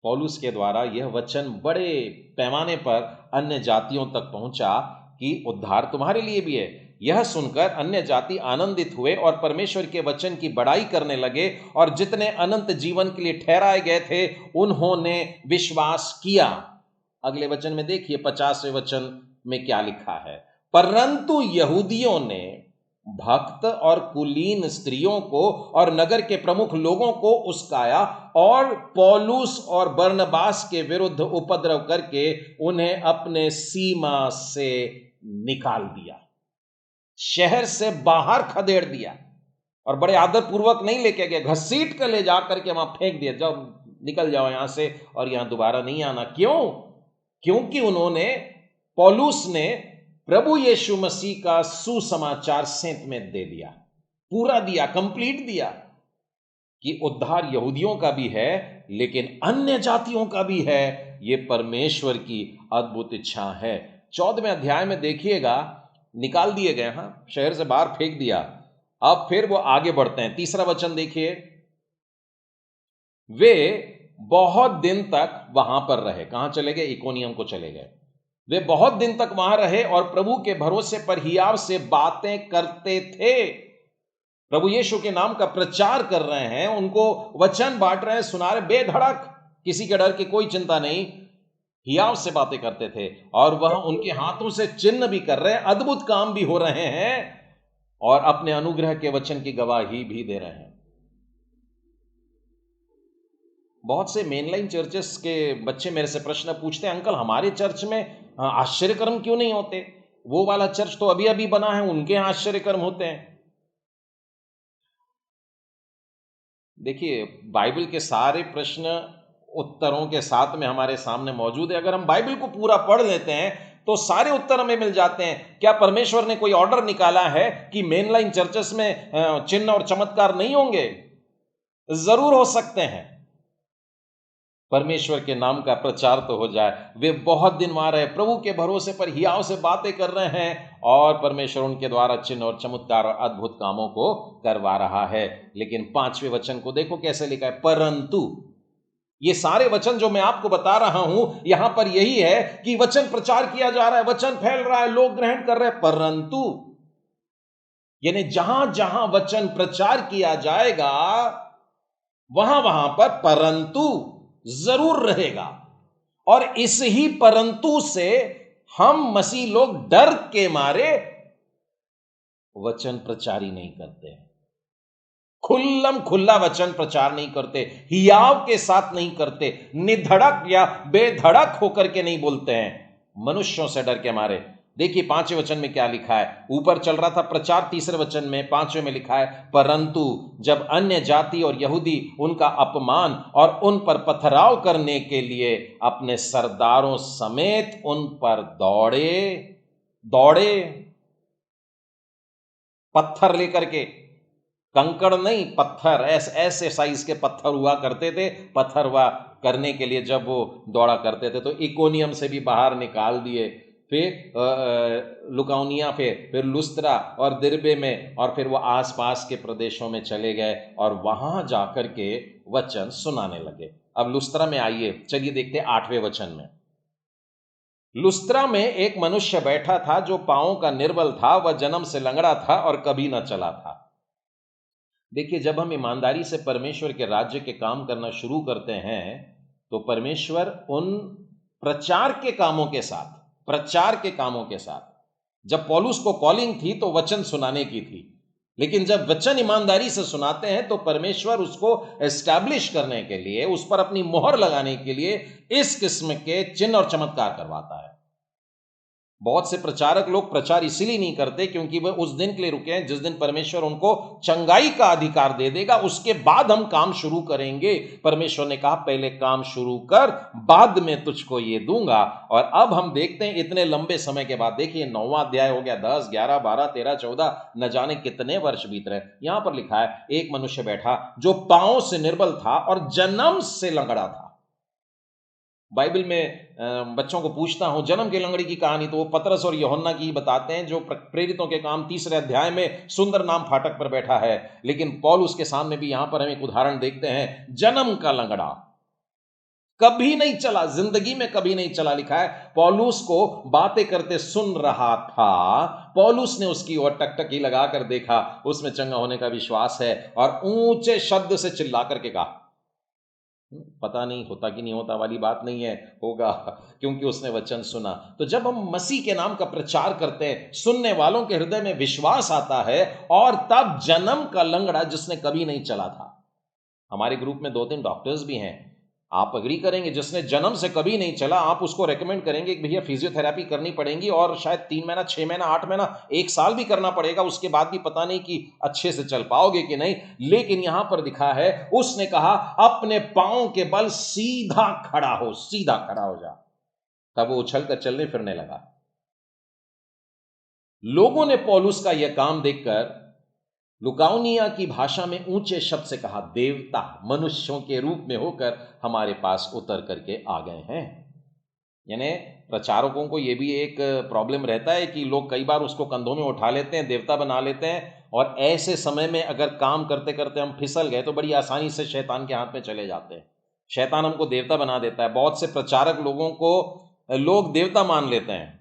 पौलुस के द्वारा यह वचन बड़े पैमाने पर अन्य जातियों तक पहुंचा कि उद्धार तुम्हारे लिए भी है। यह सुनकर अन्य जाति आनंदित हुए और परमेश्वर के वचन की बड़ाई करने लगे, और जितने अनंत जीवन के लिए ठहराए गए थे उन्होंने विश्वास किया। अगले वचन में देखिए, 50वें वचन में क्या लिखा है, परंतु यहूदियों ने भक्त और कुलीन स्त्रियों को और नगर के प्रमुख लोगों को उस्काया और पौलुस और बरनबास के विरुद्ध उपद्रव करके उन्हें अपने सीमा से निकाल दिया, शहर से बाहर खदेड़ दिया। और बड़े आदरपूर्वक नहीं लेके गए, घसीट कर ले जाकर के वहां फेंक दिया, जाओ निकल जाओ यहां से और यहां दोबारा नहीं आना। क्यों? क्योंकि उन्होंने, पौलुस ने प्रभु यीशु मसीह का सुसमाचार सेंत में दे दिया, पूरा दिया, कंप्लीट दिया कि उद्धार यहूदियों का भी है लेकिन अन्य जातियों का भी है। यह परमेश्वर की अद्भुत इच्छा है। 14वें अध्याय में देखिएगा, निकाल दिए गए, हां, शहर से बाहर फेंक दिया। अब फिर वो आगे बढ़ते हैं, 3रा वचन देखिए, वे बहुत दिन तक वहां पर रहे। कहां चले गए? इकोनियम को चले गए। वे बहुत दिन तक वहां रहे और प्रभु के भरोसे पर हियाव से बातें करते थे। प्रभु यीशु के नाम का प्रचार कर रहे हैं, उनको वचन बांट रहे हैं, सुना रहे, बेधड़क, किसी के डर की कोई चिंता नहीं, हियाव से बातें करते थे। और वह उनके हाथों से चिन्ह भी कर रहे हैं, अद्भुत काम भी हो रहे हैं और अपने अनुग्रह के वचन की गवाही भी दे रहे हैं। बहुत से मेनलाइन चर्चेस के बच्चे मेरे से प्रश्न पूछते हैं, अंकल हमारे चर्च में आश्चर्यकर्म क्यों नहीं होते? वो वाला चर्च तो अभी अभी बना है, उनके यहां आश्चर्यकर्म होते हैं। देखिए, बाइबल के सारे प्रश्न उत्तरों के साथ में हमारे सामने मौजूद है। अगर हम बाइबल को पूरा पढ़ लेते हैं तो सारे उत्तर हमें मिल जाते हैं। क्या परमेश्वर ने कोई ऑर्डर निकाला है कि मेनलाइन चर्चेस में चिन्ह और चमत्कार नहीं होंगे? जरूर हो सकते हैं। परमेश्वर के नाम का प्रचार तो हो जाए। वे बहुत दिन वहां रहे, प्रभु के भरोसे पर हियाव से बातें कर रहे हैं और परमेश्वर उनके द्वारा चिन्ह और चमत्कार और अद्भुत कामों को करवा रहा है। लेकिन 5वें वचन को देखो कैसे लिखा है, परंतु। ये सारे वचन जो मैं आपको बता रहा हूं, यहां पर यही है कि वचन प्रचार किया जा रहा है, वचन फैल रहा है, लोग ग्रहण कर रहे हैं, परंतु यानी जहां जहां वचन प्रचार किया जाएगा वहां वहां पर परंतु जरूर रहेगा। और इस ही परंतु से हम मसीह लोग डर के मारे वचन प्रचार ही नहीं करते, खुल्लम खुल्ला वचन प्रचार नहीं करते, हियाव के साथ नहीं करते, निधड़क या बेधड़क होकर के नहीं बोलते हैं, मनुष्यों से डर के मारे। देखिए 5वें वचन में क्या लिखा है, ऊपर चल रहा था प्रचार, 3रे वचन में 5वें में लिखा है, परंतु जब अन्य जाति और यहूदी उनका अपमान और उन पर पथराव करने के लिए अपने सरदारों समेत उन पर दौड़े, पत्थर लेकर के, कंकड़ नहीं, पत्थर, ऐसे साइज के पत्थर हुआ करते थे, पत्थर हुआ करने के लिए जब वो दौड़ा करते थे तो इकोनियम से भी बाहर निकाल दिए, फिर लुकाउनिया, फिर लुस्त्रा और दिरबे में, और फिर वो आसपास के प्रदेशों में चले गए और वहां जाकर के वचन सुनाने लगे। अब लुस्त्रा में आइए, चलिए देखते हैं 8वें वचन में। लुस्त्रा में एक मनुष्य बैठा था जो पांवों का निर्बल था, वह जन्म से लंगड़ा था और कभी न चला था। देखिए, जब हम ईमानदारी से परमेश्वर के राज्य के काम करना शुरू करते हैं तो परमेश्वर उन प्रचार के कामों के साथ, जब पौलुस को कॉलिंग थी तो वचन सुनाने की थी, लेकिन जब वचन ईमानदारी से सुनाते हैं तो परमेश्वर उसको एस्टैब्लिश करने के लिए, उस पर अपनी मोहर लगाने के लिए इस किस्म के चिन्ह और चमत्कार करवाता है। बहुत से प्रचारक लोग प्रचार इसीलिए नहीं करते क्योंकि वे उस दिन के लिए रुके हैं जिस दिन परमेश्वर उनको चंगाई का अधिकार दे देगा, उसके बाद हम काम शुरू करेंगे। परमेश्वर ने कहा पहले काम शुरू कर, बाद में तुझको ये दूंगा। और अब हम देखते हैं इतने लंबे समय के बाद, देखिए 9वां अध्याय हो गया, 10, 11, 12, 13, 14, न जाने कितने वर्ष बीत रहे। यहां पर लिखा है एक मनुष्य बैठा जो पांव से निर्बल था और जन्म से लंगड़ा था। बाइबल में बच्चों को पूछता हूं जन्म के लंगड़ी की कहानी, तो वो पतरस और यूहन्ना की बताते हैं, जो प्रेरितों के काम 3 अध्याय में सुंदर नाम फाटक पर बैठा है। लेकिन पौलुस के सामने भी यहां पर हम एक उदाहरण देखते हैं, जन्म का लंगड़ा, कभी नहीं चला, जिंदगी में कभी नहीं चला। लिखा है पौलुस को बातें करते सुन रहा था, पौलुस ने उसकी ओर टकटकी लगाकर देखा, उसमें चंगा होने का विश्वास है, और ऊंचे शब्द से चिल्ला करके कहा, पता नहीं होता कि नहीं होता वाली बात नहीं है, होगा, क्योंकि उसने वचन सुना। तो जब हम मसीह के नाम का प्रचार करते हैं, सुनने वालों के हृदय में विश्वास आता है, और तब जन्म का लंगड़ा जिसने कभी नहीं चला था, हमारे ग्रुप में 2-3 डॉक्टर्स भी हैं, आप अग्री करेंगे, जिसने जन्म से कभी नहीं चला, आप उसको रेकमेंड करेंगे कि भैया फिजियोथेरेपी करनी पड़ेगी, और शायद 3 महीना, 6 महीना, 8 महीना, 1 साल भी करना पड़ेगा, उसके बाद भी पता नहीं कि अच्छे से चल पाओगे कि नहीं। लेकिन यहां पर दिखा है, उसने कहा अपने पांव के बल सीधा खड़ा हो, सीधा खड़ा हो जा। तब वो उछल कर चलने फिरने लगा। लोगों ने पौलुस का यह काम देखकर लुकाउनिया की भाषा में ऊंचे शब्द से कहा, देवता मनुष्यों के रूप में होकर हमारे पास उतर करके आ गए हैं। यानी प्रचारकों को यह भी एक प्रॉब्लम रहता है कि लोग कई बार उसको कंधों में उठा लेते हैं, देवता बना लेते हैं, और ऐसे समय में अगर काम करते करते हम फिसल गए तो बड़ी आसानी से शैतान के हाथ में चले जाते हैं। शैतान हमको देवता बना देता है। बहुत से प्रचारक लोगों को लोग देवता मान लेते हैं।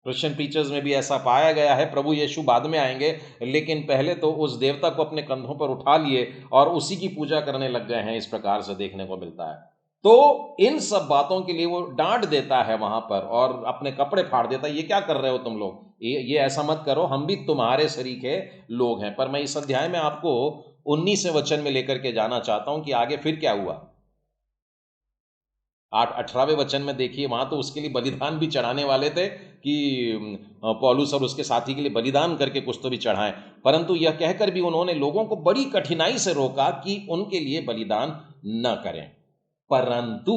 क्रिश्चियन प्रीचर्स में भी ऐसा पाया गया है। प्रभु यीशु बाद में आएंगे, लेकिन पहले तो उस देवता को अपने कंधों पर उठा लिए और उसी की पूजा करने लग गए हैं, इस प्रकार से देखने को मिलता है। तो इन सब बातों के लिए वो डांट देता है वहां पर, और अपने कपड़े फाड़ देता है, ये क्या कर रहे हो तुम लोग, ये ऐसा मत करो, हम भी तुम्हारे सरीखे लोग हैं। पर मैं इस अध्याय में आपको 19वें वचन में लेकर के जाना चाहता हूं कि आगे फिर क्या हुआ। 18वें वचन में देखिए, वहां तो उसके लिए बलिदान भी चढ़ाने वाले थे कि पौलुस और उसके साथी के लिए बलिदान करके कुछ तो भी चढ़ाएं, परंतु यह कहकर भी उन्होंने लोगों को बड़ी कठिनाई से रोका कि उनके लिए बलिदान न करें। परंतु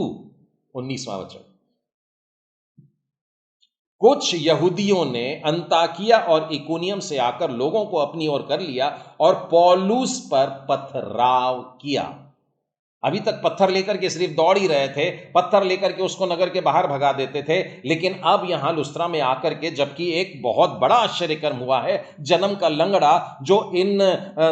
19वां वचन, कुछ यहूदियों ने अंताकिया और इकोनियम से आकर लोगों को अपनी ओर कर लिया और पौलुस पर पथराव किया। अभी तक पत्थर लेकर के सिर्फ दौड़ ही रहे थे, पत्थर लेकर के उसको नगर के बाहर भगा देते थे, लेकिन अब यहां लुस्त्रा में आकर के, जबकि एक बहुत बड़ा आश्चर्यकर्म हुआ है, जन्म का लंगड़ा जो इन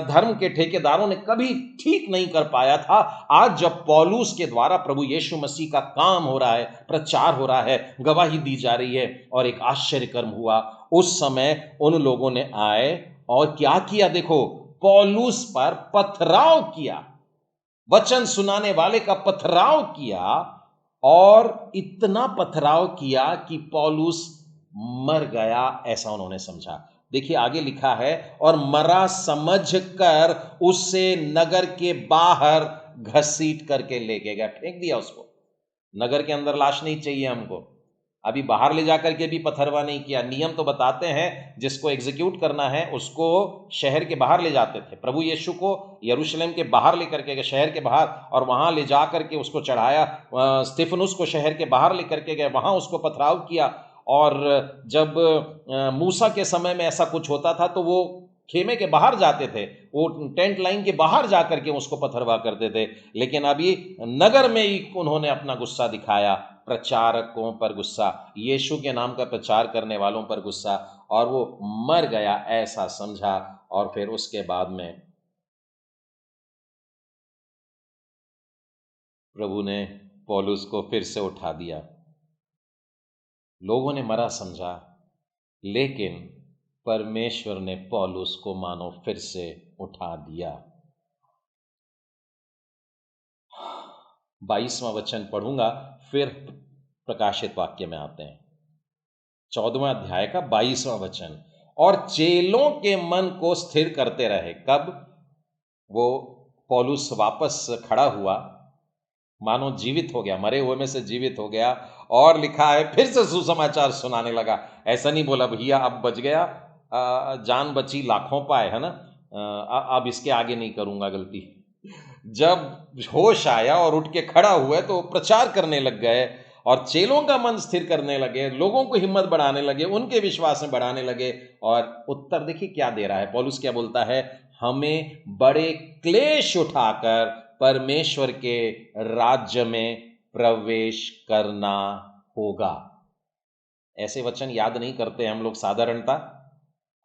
धर्म के ठेकेदारों ने कभी ठीक नहीं कर पाया था, आज जब पौलुस के द्वारा प्रभु यीशु मसीह का काम हो रहा है, प्रचार हो रहा है, गवाही दी जा रही है, और एक आश्चर्यकर्म हुआ। उस समय उन लोगों ने आए और क्या किया, देखो, पौलुस पर पथराव किया, वचन सुनाने वाले का पथराव किया, और इतना पथराव किया कि पौलुस मर गया, ऐसा उन्होंने समझा। देखिए आगे लिखा है, और मरा समझकर उसे नगर के बाहर घसीट करके लेके गया, फेंक दिया उसको। नगर के अंदर लाश नहीं चाहिए हमको, अभी बाहर ले जाकर के भी पथरवा नहीं किया। नियम तो बताते हैं जिसको एग्जीक्यूट करना है उसको शहर के बाहर ले जाते थे। प्रभु यीशु को यरूशलेम के बाहर लेकर के गए, शहर के बाहर, और वहां ले जा करके उसको चढ़ाया। स्तिफनुस को शहर के बाहर लेकर के गए, वहां उसको पथराव किया। और जब मूसा के समय में ऐसा कुछ होता था तो वो खेमे के बाहर जाते थे, वो टेंट लाइन के बाहर जाकर के उसको पथरवा करते थे। लेकिन अभी नगर में ही उन्होंने अपना गुस्सा दिखाया, प्रचारकों पर गुस्सा, यीशु के नाम का प्रचार करने वालों पर गुस्सा, और वो मर गया ऐसा समझा। और फिर उसके बाद में प्रभु ने पौलुस को फिर से उठा दिया। लोगों ने मरा समझा, लेकिन परमेश्वर ने पौलुस को मानो फिर से उठा दिया। 22वां वचन पढ़ूंगा, फिर प्रकाशित वाक्य में आते हैं। 14वां अध्याय का 22वां वचन, और चेलों के मन को स्थिर करते रहे। कब? वो पौलुस वापस खड़ा हुआ, मानो जीवित हो गया, मरे हुए में से जीवित हो गया, और लिखा है फिर से सुसमाचार सुनाने लगा। ऐसा नहीं बोला भैया अब बच गया, जान बची लाखों पाए, है ना, अब इसके आगे नहीं करूंगा गलती। जब होश आया और उठ के खड़ा हुए तो प्रचार करने लग गए और चेलों का मन स्थिर करने लगे, लोगों को हिम्मत बढ़ाने लगे, उनके विश्वास में बढ़ाने लगे। और उत्तर देखिए क्या दे रहा है पौलुस, क्या बोलता है? हमें बड़े क्लेश उठाकर परमेश्वर के राज्य में प्रवेश करना होगा। ऐसे वचन याद नहीं करते हम लोग साधारणता,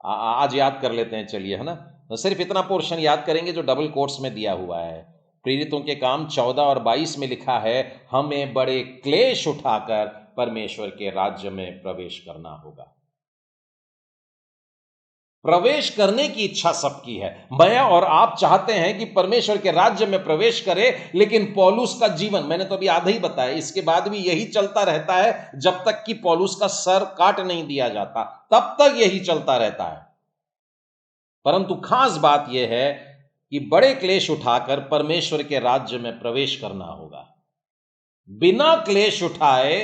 आज याद कर लेते हैं, चलिए, है ना। तो सिर्फ इतना पोर्शन याद करेंगे जो डबल कोट्स में दिया हुआ है। प्रेरितों के काम 14 और 22 में लिखा है, हमें बड़े क्लेश उठाकर परमेश्वर के राज्य में प्रवेश करना होगा। प्रवेश करने की इच्छा सबकी है। मैं और आप चाहते हैं कि परमेश्वर के राज्य में प्रवेश करें, लेकिन पौलुस का जीवन, मैंने तो अभी आधा ही बताया, इसके बाद भी यही चलता रहता है जब तक कि पौलुस का सर काट नहीं दिया जाता, तब तक यही चलता रहता है। परंतु खास बात यह है कि बड़े क्लेश उठाकर परमेश्वर के राज्य में प्रवेश करना होगा। बिना क्लेश उठाए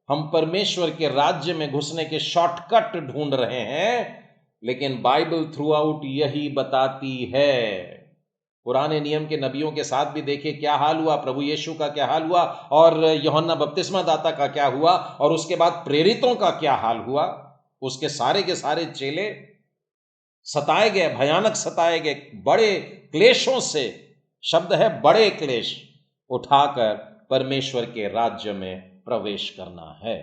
हम परमेश्वर के राज्य में घुसने के शॉर्टकट ढूंढ रहे हैं, लेकिन बाइबल थ्रू आउट यही बताती है। पुराने नियम के नबियों के साथ भी देखिए क्या हाल हुआ, प्रभु यीशु का क्या हाल हुआ, और यूहन्ना बपतिस्मा दाता का क्या हुआ, और उसके बाद प्रेरितों का क्या हाल हुआ। उसके सारे के सारे चेले सताए गए, भयानक सताए गए, बड़े क्लेशों से, शब्द है बड़े क्लेश उठाकर परमेश्वर के राज्य में प्रवेश करना है।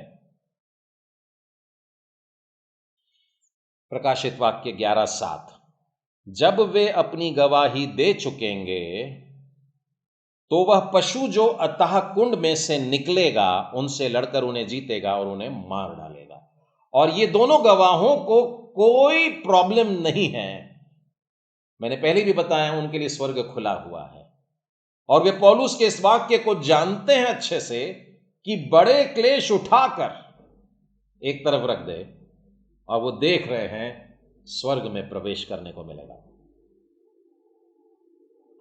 प्रकाशित वाक्य 11:7, जब वे अपनी गवाही दे चुकेंगे तो वह पशु जो अतः कुंड में से निकलेगा उनसे लड़कर उन्हें जीतेगा और उन्हें मार डालेगा। और ये दोनों गवाहों को कोई प्रॉब्लम नहीं है। मैंने पहले भी बताया उनके लिए स्वर्ग खुला हुआ है, और वे पौलुस के इस वाक्य को जानते हैं अच्छे से कि बड़े क्लेश उठाकर एक तरफ रख दे, और वो देख रहे हैं स्वर्ग में प्रवेश करने को मिलेगा।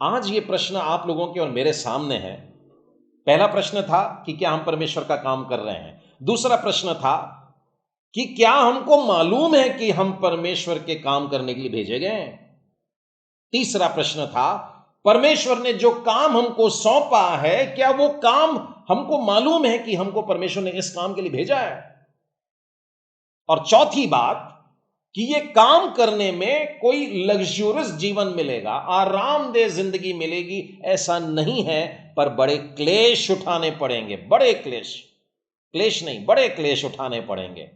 आज ये प्रश्न आप लोगों के और मेरे सामने है। पहला प्रश्न था कि क्या हम परमेश्वर का काम कर रहे हैं। दूसरा प्रश्न था कि क्या हमको मालूम है कि हम परमेश्वर के काम करने के लिए भेजे गए हैं। तीसरा प्रश्न था, परमेश्वर ने जो काम हमको सौंपा है, क्या वो काम हमको मालूम है कि हमको परमेश्वर ने इस काम के लिए भेजा है। और चौथी बात कि ये काम करने में कोई लग्जूरियस जीवन मिलेगा, आरामदेह जिंदगी मिलेगी, ऐसा नहीं है, पर बड़े क्लेश उठाने पड़ेंगे। बड़े क्लेश, क्लेश नहीं, बड़े क्लेश उठाने पड़ेंगे।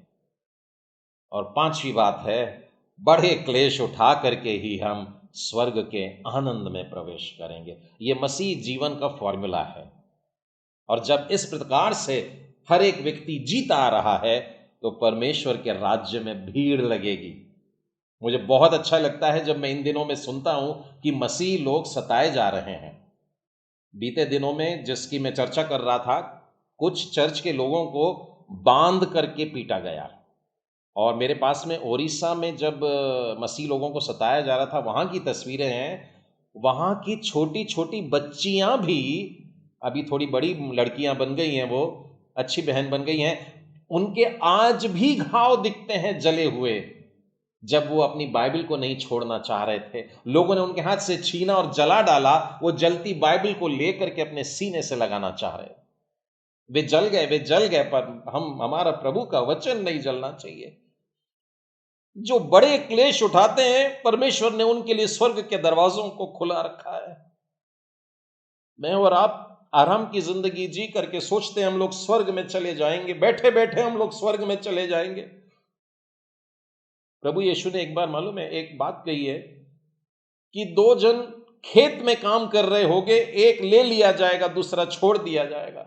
और पांचवी बात है, बड़े क्लेश उठा करके ही हम स्वर्ग के आनंद में प्रवेश करेंगे। ये मसीह जीवन का फॉर्मूला है। और जब इस प्रकार से हर एक व्यक्ति जीता आ रहा है तो परमेश्वर के राज्य में भीड़ लगेगी। मुझे बहुत अच्छा लगता है जब मैं इन दिनों में सुनता हूं कि मसीह लोग सताए जा रहे हैं। बीते दिनों में जिसकी मैं चर्चा कर रहा था, कुछ चर्च के लोगों को बांध करके पीटा गया। और मेरे पास में ओडिशा में जब मसीह लोगों को सताया जा रहा था, वहाँ की तस्वीरें हैं। वहाँ की छोटी छोटी बच्चियाँ भी, अभी थोड़ी बड़ी लड़कियाँ बन गई हैं, वो अच्छी बहन बन गई हैं, उनके आज भी घाव दिखते हैं जले हुए। जब वो अपनी बाइबल को नहीं छोड़ना चाह रहे थे, लोगों ने उनके हाथ से छीना और जला डाला। वो जलती बाइबल को लेकर के अपने सीने से लगाना चाह रहे। वे जल गए, वे जल गए, पर हमारा प्रभु का वचन नहीं जलना चाहिए। जो बड़े क्लेश उठाते हैं, परमेश्वर ने उनके लिए स्वर्ग के दरवाजों को खुला रखा है। मैं और आप आराम की जिंदगी जी करके सोचते हैं हम लोग स्वर्ग में चले जाएंगे, बैठे बैठे हम लोग स्वर्ग में चले जाएंगे। प्रभु यीशु ने एक बार, मालूम है, एक बात कही है कि दो जन खेत में काम कर रहे होंगे, एक ले लिया जाएगा, दूसरा छोड़ दिया जाएगा।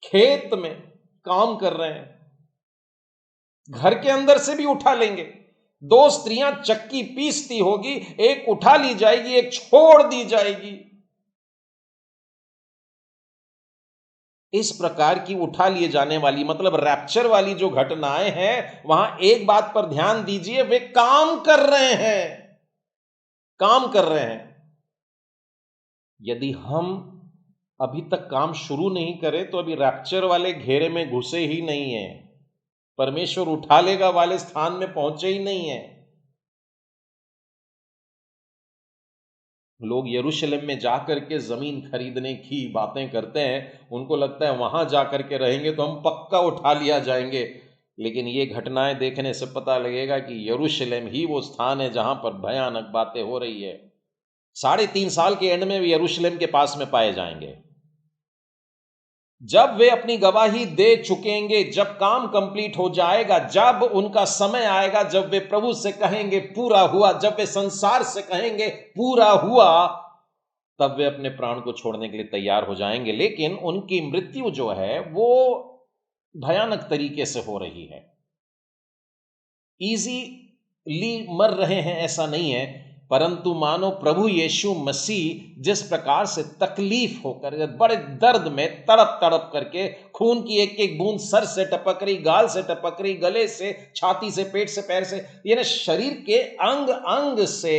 खेत में काम कर रहे हैं, घर के अंदर से भी उठा लेंगे। दो स्त्रियां चक्की पीसती होगी, एक उठा ली जाएगी, एक छोड़ दी जाएगी। इस प्रकार की उठा लिए जाने वाली, मतलब रैप्चर वाली जो घटनाएं हैं, वहां एक बात पर ध्यान दीजिए, वे काम कर रहे हैं, काम कर रहे हैं। यदि हम अभी तक काम शुरू नहीं करें तो अभी रैप्चर वाले घेरे में घुसे ही नहीं है, परमेश्वर उठा लेगा वाले स्थान में पहुंचे ही नहीं है। लोग यरूशलेम में जाकर के जमीन खरीदने की बातें करते हैं, उनको लगता है वहां जाकर के रहेंगे तो हम पक्का उठा लिया जाएंगे। लेकिन ये घटनाएं देखने से पता लगेगा कि यरूशलेम ही वो स्थान है जहां पर भयानक बातें हो रही है। 3.5 साल के एंड में वे यरूशलेम के पास में पाए जाएंगे। जब वे अपनी गवाही दे चुकेंगे, जब काम कंप्लीट हो जाएगा, जब उनका समय आएगा, जब वे प्रभु से कहेंगे पूरा हुआ, जब वे संसार से कहेंगे पूरा हुआ, तब वे अपने प्राण को छोड़ने के लिए तैयार हो जाएंगे। लेकिन उनकी मृत्यु जो है वो भयानक तरीके से हो रही है। इजीली मर रहे हैं ऐसा नहीं है, परंतु मानो प्रभु यीशु मसीह जिस प्रकार से तकलीफ होकर, बड़े दर्द में तड़प तड़प करके, खून की एक एक बूंद सर से टपक रही, गाल से टपक रही, गले से, छाती से, पेट से, पैर से, यानी शरीर के अंग अंग से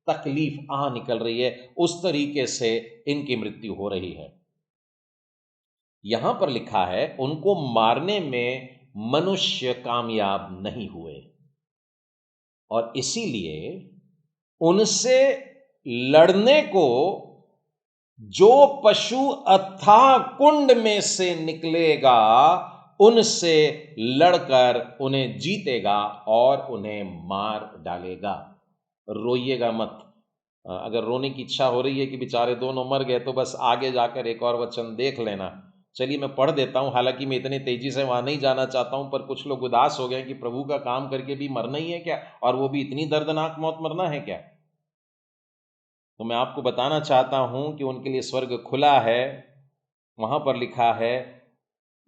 तकलीफ निकल रही है, उस तरीके से इनकी मृत्यु हो रही है। यहां पर लिखा है उनको मारने में मनुष्य कामयाब नहीं हुए, और इसीलिए उनसे लड़ने को जो पशु अथाह कुंड में से निकलेगा, उनसे लड़कर उन्हें जीतेगा और उन्हें मार डालेगा। रोइएगा मत। अगर रोने की इच्छा हो रही है कि बेचारे दोनों मर गए, तो बस आगे जाकर एक और वचन देख लेना। चलिए मैं पढ़ देता हूं, हालांकि मैं इतनी तेजी से वहां नहीं जाना चाहता हूं, पर कुछ लोग उदास हो गए कि प्रभु का काम करके भी मरना ही है क्या, और वो भी इतनी दर्दनाक मौत मरना है क्या। तो मैं आपको बताना चाहता हूं कि उनके लिए स्वर्ग खुला है। वहां पर लिखा है,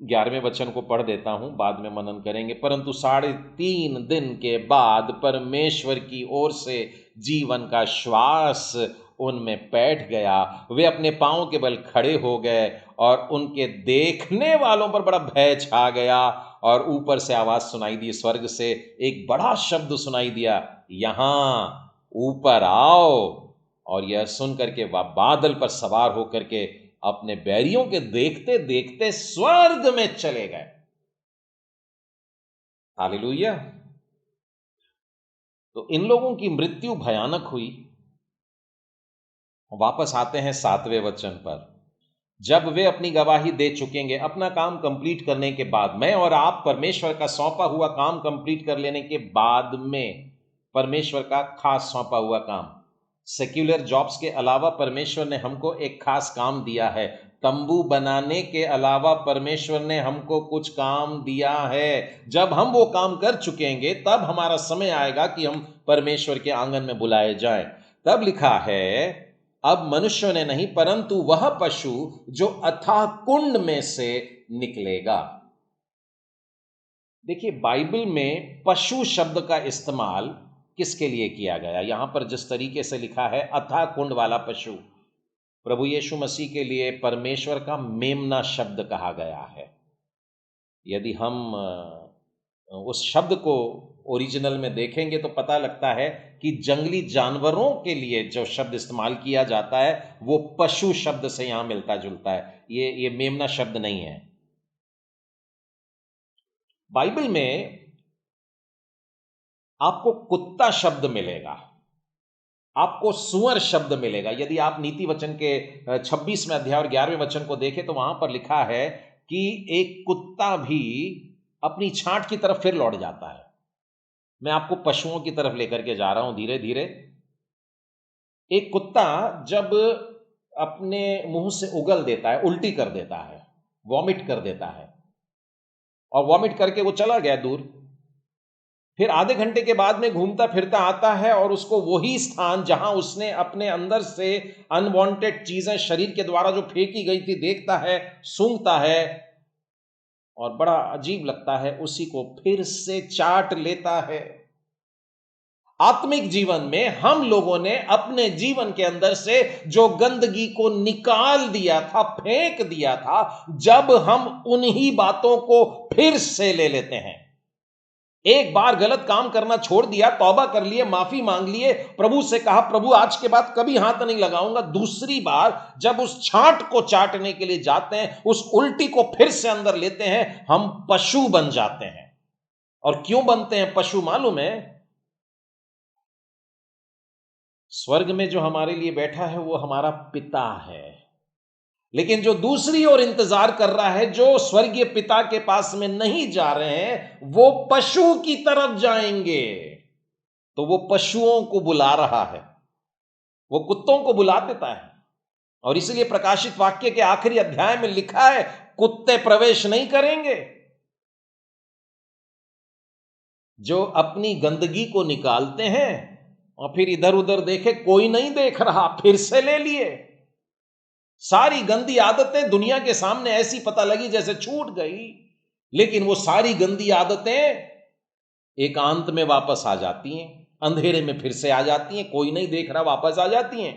11वें वचन को पढ़ देता हूं, बाद में मनन करेंगे। परंतु 3.5 दिन के बाद परमेश्वर की ओर से जीवन का श्वास उनमें बैठ गया। वे अपने पांव के बल खड़े हो गए और उनके देखने वालों पर बड़ा भय छा गया, और ऊपर से आवाज सुनाई दी, स्वर्ग से एक बड़ा शब्द सुनाई दिया, यहां ऊपर आओ। और यह सुन करके वह बादल पर सवार होकर के अपने बैरियों के देखते देखते स्वर्ग में चले गए। हालेलुया। तो इन लोगों की मृत्यु भयानक हुई। वापस आते हैं 7वें वचन पर। जब वे अपनी गवाही दे चुकेंगे, अपना काम कंप्लीट करने के बाद, मैं और आप परमेश्वर का सौंपा हुआ काम कंप्लीट कर लेने के बाद में, परमेश्वर का खास सौंपा हुआ काम, सेक्युलर जॉब्स के अलावा परमेश्वर ने हमको एक खास काम दिया है। तंबू बनाने के अलावा परमेश्वर ने हमको कुछ काम दिया है। जब हम वो काम कर चुकेंगे, तब हमारा समय आएगा कि हम परमेश्वर के आंगन में बुलाए जाएं। तब लिखा है, अब मनुष्य ने नहीं, परंतु वह पशु जो अथाह कुंड में से निकलेगा। देखिए, बाइबल में पशु शब्द का इस्तेमाल किसके लिए किया गया? यहां पर जिस तरीके से लिखा है, अथाह कुंड वाला पशु, प्रभु यीशु मसीह के लिए परमेश्वर का मेमना शब्द कहा गया है। यदि हम उस शब्द को ओरिजिनल में देखेंगे तो पता लगता है कि जंगली जानवरों के लिए जो शब्द इस्तेमाल किया जाता है वो पशु शब्द से यहां मिलता जुलता है। ये मेमना शब्द नहीं है। बाइबल में आपको कुत्ता शब्द मिलेगा, आपको सुअर शब्द मिलेगा। यदि आप नीति वचन के 26वें अध्याय और 11वें वचन को देखें तो वहां पर लिखा है कि एक कुत्ता भी अपनी छांट की तरफ फिर लौट जाता है। मैं आपको पशुओं की तरफ लेकर के जा रहा हूं धीरे धीरे। एक कुत्ता जब अपने मुंह से उगल देता है, उल्टी कर देता है, वॉमिट कर देता है, और वॉमिट करके वो चला गया दूर, फिर आधे घंटे के बाद में घूमता फिरता आता है और उसको वही स्थान जहां उसने अपने अंदर से अनवांटेड चीजें शरीर के द्वारा जो फेंकी गई थी देखता है, सूंघता है, और बड़ा अजीब लगता है, उसी को फिर से चाट लेता है। आत्मिक जीवन में हम लोगों ने अपने जीवन के अंदर से जो गंदगी को निकाल दिया था, फेंक दिया था, जब हम उन्हीं बातों को फिर से ले लेते हैं। एक बार गलत काम करना छोड़ दिया, तौबा कर लिए, माफी मांग लिए, प्रभु से कहा प्रभु आज के बाद कभी हाथ नहीं लगाऊंगा, दूसरी बार जब उस छांट को चाटने के लिए जाते हैं, उस उल्टी को फिर से अंदर लेते हैं, हम पशु बन जाते हैं। और क्यों बनते हैं पशु मालूम है? स्वर्ग में जो हमारे लिए बैठा है वो हमारा पिता है, लेकिन जो दूसरी ओर इंतजार कर रहा है, जो स्वर्गीय पिता के पास में नहीं जा रहे हैं, वो पशु की तरफ जाएंगे। तो वो पशुओं को बुला रहा है, वो कुत्तों को बुला देता है। और इसलिए प्रकाशित वाक्य के आखिरी अध्याय में लिखा है, कुत्ते प्रवेश नहीं करेंगे। जो अपनी गंदगी को निकालते हैं और फिर इधर उधर देखे, कोई नहीं देख रहा, फिर से ले लिए। सारी गंदी आदतें दुनिया के सामने ऐसी पता लगी जैसे छूट गई, लेकिन वो सारी गंदी आदतें एकांत में वापस आ जाती हैं, अंधेरे में फिर से आ जाती हैं, कोई नहीं देख रहा, वापस आ जाती हैं।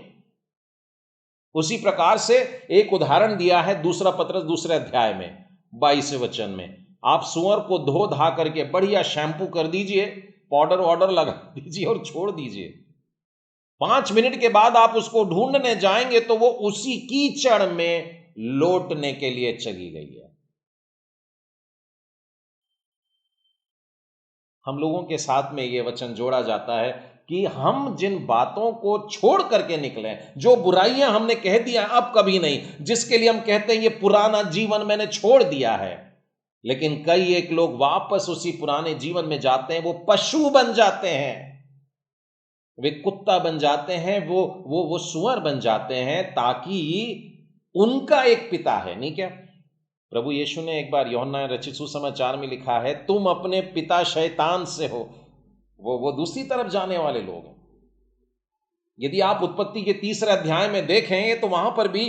उसी प्रकार से एक उदाहरण दिया है दूसरा पत्रस दूसरे अध्याय में 22वें वचन में, आप सुअर को धो धा करके बढ़िया शैंपू कर दीजिए, पाउडर वाउडर लगा दीजिए और छोड़ दीजिए। 5 मिनट के बाद आप उसको ढूंढने जाएंगे तो वो उसी कीचड़ में लौटने के लिए चली गई है। हम लोगों के साथ में यह वचन जोड़ा जाता है कि हम जिन बातों को छोड़ करके निकले, जो बुराइयां हमने कह दिया अब कभी नहीं, जिसके लिए हम कहते हैं ये पुराना जीवन मैंने छोड़ दिया है, लेकिन कई एक लोग वापस उसी पुराने जीवन में जाते हैं, वो पशु बन जाते हैं, वे कुत्ता बन जाते हैं, वो सुअर बन जाते हैं, ताकि उनका एक पिता है। नहीं क्या प्रभु यीशु ने एक बार यूहन्ना रचित सुसमाचार में लिखा है, तुम अपने पिता शैतान से हो। वो दूसरी तरफ जाने वाले लोग हैं। यदि आप उत्पत्ति के 3 अध्याय में देखें तो वहां पर भी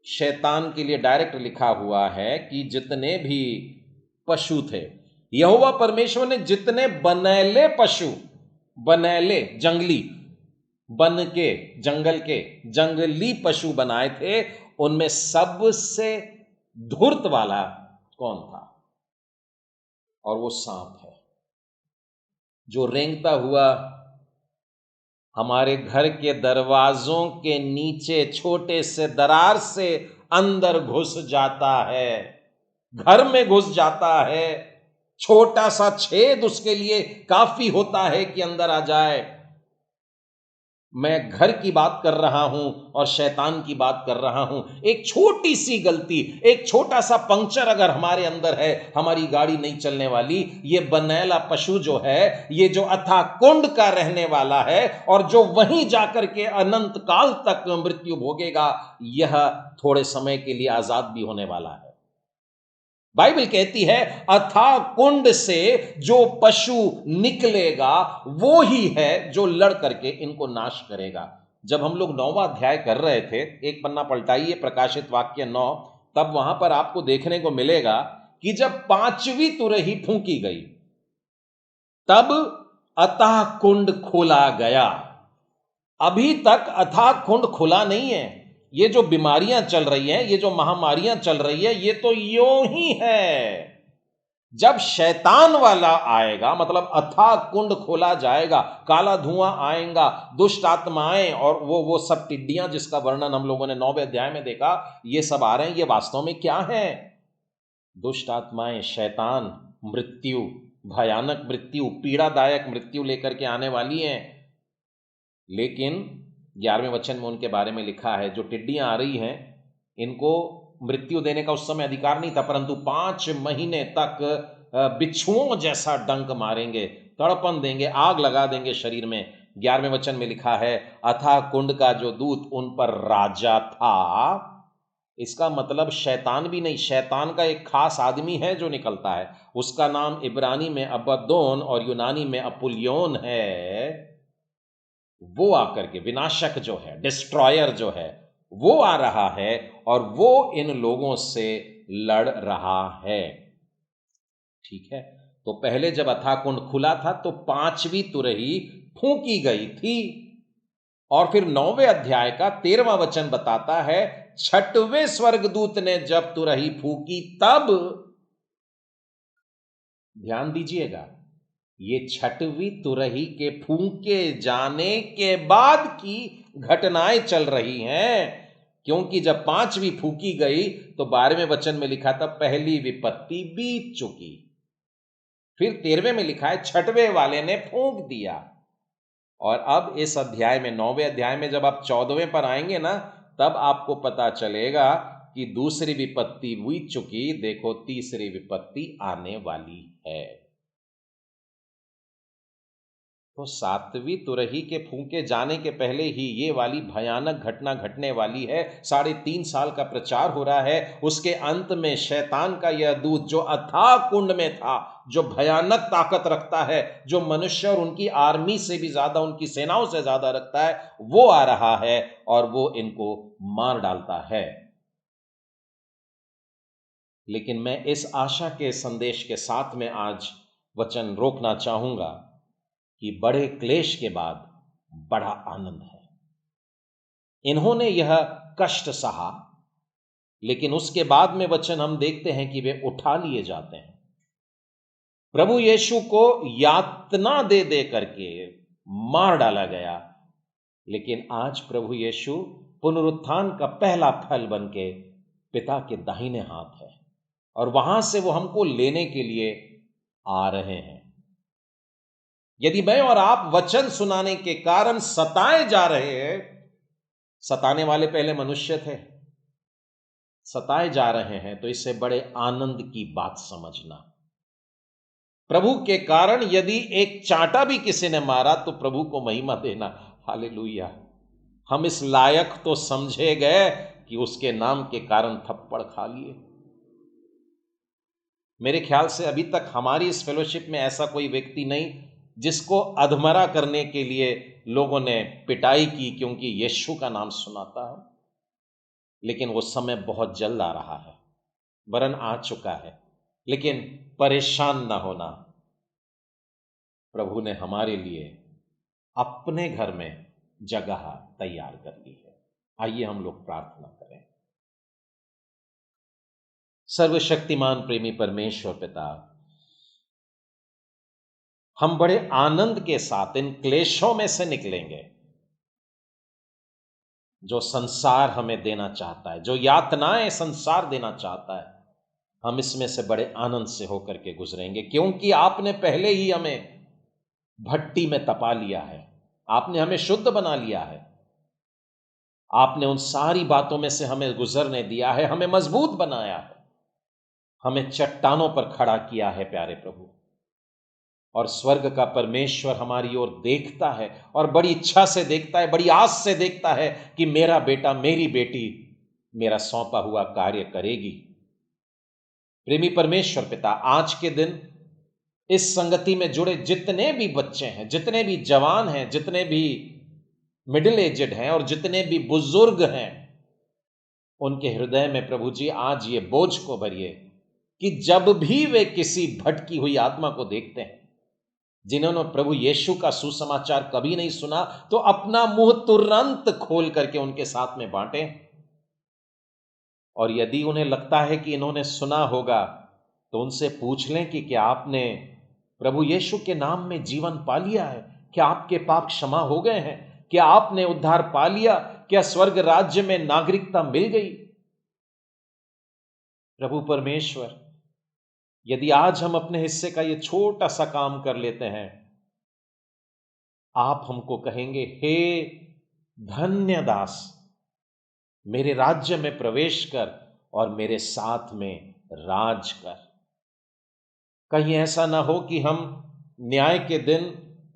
शैतान के लिए डायरेक्ट लिखा हुआ है कि जितने भी पशु थे, यहोवा परमेश्वर ने जितने बनैले पशु, बनैले जंगली, बन के जंगल के जंगली पशु बनाए थे, उनमें सबसे धूर्त वाला कौन था? और वो सांप है, जो रेंगता हुआ हमारे घर के दरवाजों के नीचे छोटे से दरार से अंदर घुस जाता है, घर में घुस जाता है। छोटा सा छेद उसके लिए काफी होता है कि अंदर आ जाए। मैं घर की बात कर रहा हूं और शैतान की बात कर रहा हूं। एक छोटी सी गलती, एक छोटा सा पंक्चर अगर हमारे अंदर है, हमारी गाड़ी नहीं चलने वाली। ये बनैला पशु जो है, ये जो अथाह कुंड का रहने वाला है और जो वहीं जाकर के अनंत काल तक मृत्यु भोगेगा, यह थोड़े समय के लिए आजाद भी होने वाला है। बाइबल कहती है अथाह कुंड से जो पशु निकलेगा वो ही है जो लड़ करके इनको नाश करेगा। जब हम लोग 9वां अध्याय कर रहे थे, एक पन्ना पलटाइए, प्रकाशित वाक्य 9, तब वहां पर आपको देखने को मिलेगा कि जब 5वीं तुरही फूंकी गई, तब अथाह कुंड खोला गया। अभी तक अथाह कुंड खुला नहीं है। ये जो बीमारियां चल रही हैं, ये जो महामारियां चल रही है, ये तो यूं ही है। जब शैतान वाला आएगा, मतलब अथाह कुंड खोला जाएगा, काला धुआं आएगा, दुष्ट आत्माएं और वो सब टिड्डियां जिसका वर्णन हम लोगों ने 9वें अध्याय में देखा, ये सब आ रहे हैं। ये वास्तव में क्या है? दुष्ट आत्माएं, शैतान, मृत्यु, भयानक मृत्यु, पीड़ादायक मृत्यु लेकर के आने वाली हैं। लेकिन 11वें वचन में उनके बारे में लिखा है, जो टिड्डियां आ रही हैं, इनको मृत्यु देने का उस समय अधिकार नहीं था, परंतु 5 महीने तक बिच्छुओं जैसा डंक मारेंगे, तड़पन देंगे, आग लगा देंगे शरीर में। 11वें वचन में लिखा है अथाह कुंड का जो दूत उन पर राजा था। इसका मतलब शैतान भी नहीं, शैतान का एक खास आदमी है जो निकलता है। उसका नाम इब्रानी में अबद्दोन और यूनानी में अपुल्योन है। वो आकर के विनाशक जो है, डिस्ट्रॉयर जो है, वो आ रहा है और वो इन लोगों से लड़ रहा है। ठीक है, तो पहले जब अथाह कुंड खुला था तो 5वीं तुरही फूंकी गई थी। और फिर 9वें अध्याय का 13वां वचन बताता है, 6वें स्वर्गदूत ने जब तुरही फूंकी तब, ध्यान दीजिएगा, ये 6वीं तुरही के फूंके जाने के बाद की घटनाएं चल रही हैं। क्योंकि जब 5वीं फूंकी गई तो 12वें वचन में लिखा था पहली विपत्ति बीत चुकी। फिर 13वें में लिखा है 6वें वाले ने फूंक दिया। और अब इस अध्याय में 9वें अध्याय में जब आप 14वें पर आएंगे ना, तब आपको पता चलेगा कि दूसरी विपत्ति बीत चुकी, देखो तीसरी विपत्ति आने वाली है। तो 7वीं तुरही के फूंके जाने के पहले ही ये वाली भयानक घटना घटने वाली है। 3.5 साल का प्रचार हो रहा है। उसके अंत में शैतान का यह दूत जो अथाह कुंड में था, जो भयानक ताकत रखता है, जो मनुष्य और उनकी आर्मी से भी ज्यादा, उनकी सेनाओं से ज्यादा रखता है, वो आ रहा है और वो इनको मार डालता है। लेकिन मैं इस आशा के संदेश के साथ में आज वचन रोकना चाहूंगा कि बड़े क्लेश के बाद बड़ा आनंद है। इन्होंने यह कष्ट सहा, लेकिन उसके बाद में वचन हम देखते हैं कि वे उठा लिए जाते हैं। प्रभु यीशु को यातना दे दे करके मार डाला गया, लेकिन आज प्रभु यीशु पुनरुत्थान का पहला फल बन के पिता के दाहिने हाथ है और वहां से वो हमको लेने के लिए आ रहे हैं। यदि मैं और आप वचन सुनाने के कारण सताए जा रहे हैं, सताने वाले पहले मनुष्य थे, सताए जा रहे हैं, तो इससे बड़े आनंद की बात समझना। प्रभु के कारण यदि एक चांटा भी किसी ने मारा तो प्रभु को महिमा देना। हालेलुया। हम इस लायक तो समझे गए कि उसके नाम के कारण थप्पड़ खा लिए। मेरे ख्याल से अभी तक हमारी इस फेलोशिप में ऐसा कोई व्यक्ति नहीं जिसको अधमरा करने के लिए लोगों ने पिटाई की क्योंकि यीशु का नाम सुनाता है। लेकिन वो समय बहुत जल्द आ रहा है, वरन आ चुका है। लेकिन परेशान ना होना, प्रभु ने हमारे लिए अपने घर में जगह तैयार कर ली है। आइए हम लोग प्रार्थना करें। सर्वशक्तिमान प्रेमी परमेश्वर पिता, हम बड़े आनंद के साथ इन क्लेशों में से निकलेंगे जो संसार हमें देना चाहता है, जो यातनाएं संसार देना चाहता है। हम इसमें से बड़े आनंद से होकर के गुजरेंगे, क्योंकि आपने पहले ही हमें भट्टी में तपा लिया है, आपने हमें शुद्ध बना लिया है, आपने उन सारी बातों में से हमें गुजरने दिया है, हमें मजबूत बनाया है, हमें चट्टानों पर खड़ा किया है प्यारे प्रभु। और स्वर्ग का परमेश्वर हमारी ओर देखता है और बड़ी इच्छा से देखता है, बड़ी आस से देखता है कि मेरा बेटा, मेरी बेटी मेरा सौंपा हुआ कार्य करेगी। प्रेमी परमेश्वर पिता, आज के दिन इस संगति में जुड़े जितने भी बच्चे हैं, जितने भी जवान हैं, जितने भी मिडिल एजेड हैं और जितने भी बुजुर्ग हैं, उनके हृदय में प्रभु जी आज ये बोझ को भरिए कि जब भी वे किसी भटकी हुई आत्मा को देखते हैं, जिन्होंने प्रभु यीशु का सुसमाचार कभी नहीं सुना, तो अपना मुंह तुरंत खोल करके उनके साथ में बांटें। और यदि उन्हें लगता है कि इन्होंने सुना होगा तो उनसे पूछ लें कि क्या आपने प्रभु यीशु के नाम में जीवन पा लिया है? क्या आपके पाप क्षमा हो गए हैं? क्या आपने उद्धार पा लिया? क्या स्वर्ग राज्य में नागरिकता मिल गई? प्रभु परमेश्वर, यदि आज हम अपने हिस्से का ये छोटा सा काम कर लेते हैं, आप हमको कहेंगे, हे धन्य दास, मेरे राज्य में प्रवेश कर और मेरे साथ में राज कर। कहीं ऐसा ना हो कि हम न्याय के दिन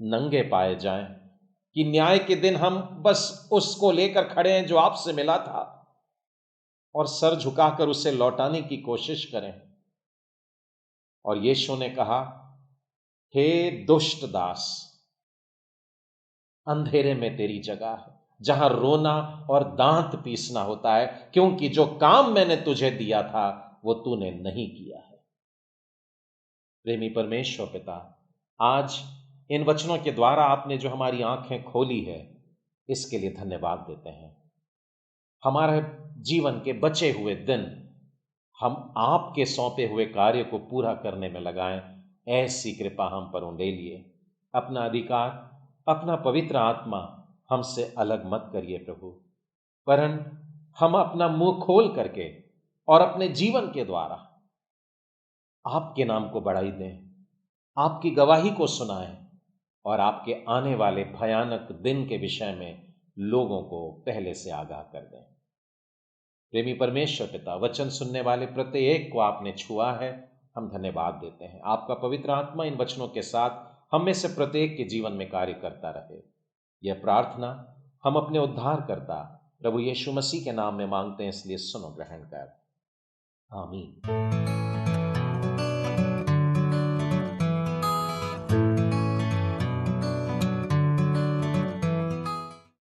नंगे पाए जाएं, कि न्याय के दिन हम बस उसको लेकर खड़े हैं जो आपसे मिला था और सर झुकाकर उसे लौटाने की कोशिश करें। और यीशु ने कहा, हे दुष्ट दास, अंधेरे में तेरी जगह है, जहां रोना और दांत पीसना होता है, क्योंकि जो काम मैंने तुझे दिया था वो तूने नहीं किया है। प्रेमी परमेश्वर पिता, आज इन वचनों के द्वारा आपने जो हमारी आंखें खोली है, इसके लिए धन्यवाद देते हैं। हमारे जीवन के बचे हुए दिन हम आपके सौंपे हुए कार्य को पूरा करने में लगाएं। ऐसी कृपा हम पर उंडेलिए। अपना अधिकार, अपना पवित्र आत्मा हमसे अलग मत करिए प्रभु, वरन हम अपना मुंह खोल करके और अपने जीवन के द्वारा आपके नाम को बढ़ाई दें, आपकी गवाही को सुनाएं और आपके आने वाले भयानक दिन के विषय में लोगों को पहले से आगाह कर दें। प्रेमी परमेश्वर पिता, वचन सुनने वाले प्रत्येक को आपने छुआ है, हम धन्यवाद देते हैं। आपका पवित्र आत्मा इन वचनों के साथ हम में से प्रत्येक के जीवन में कार्य करता रहे। यह प्रार्थना हम अपने उद्धारकर्ता प्रभु यीशु मसीह के नाम में मांगते हैं, इसलिए सुनो ग्रहण कर। आमीन।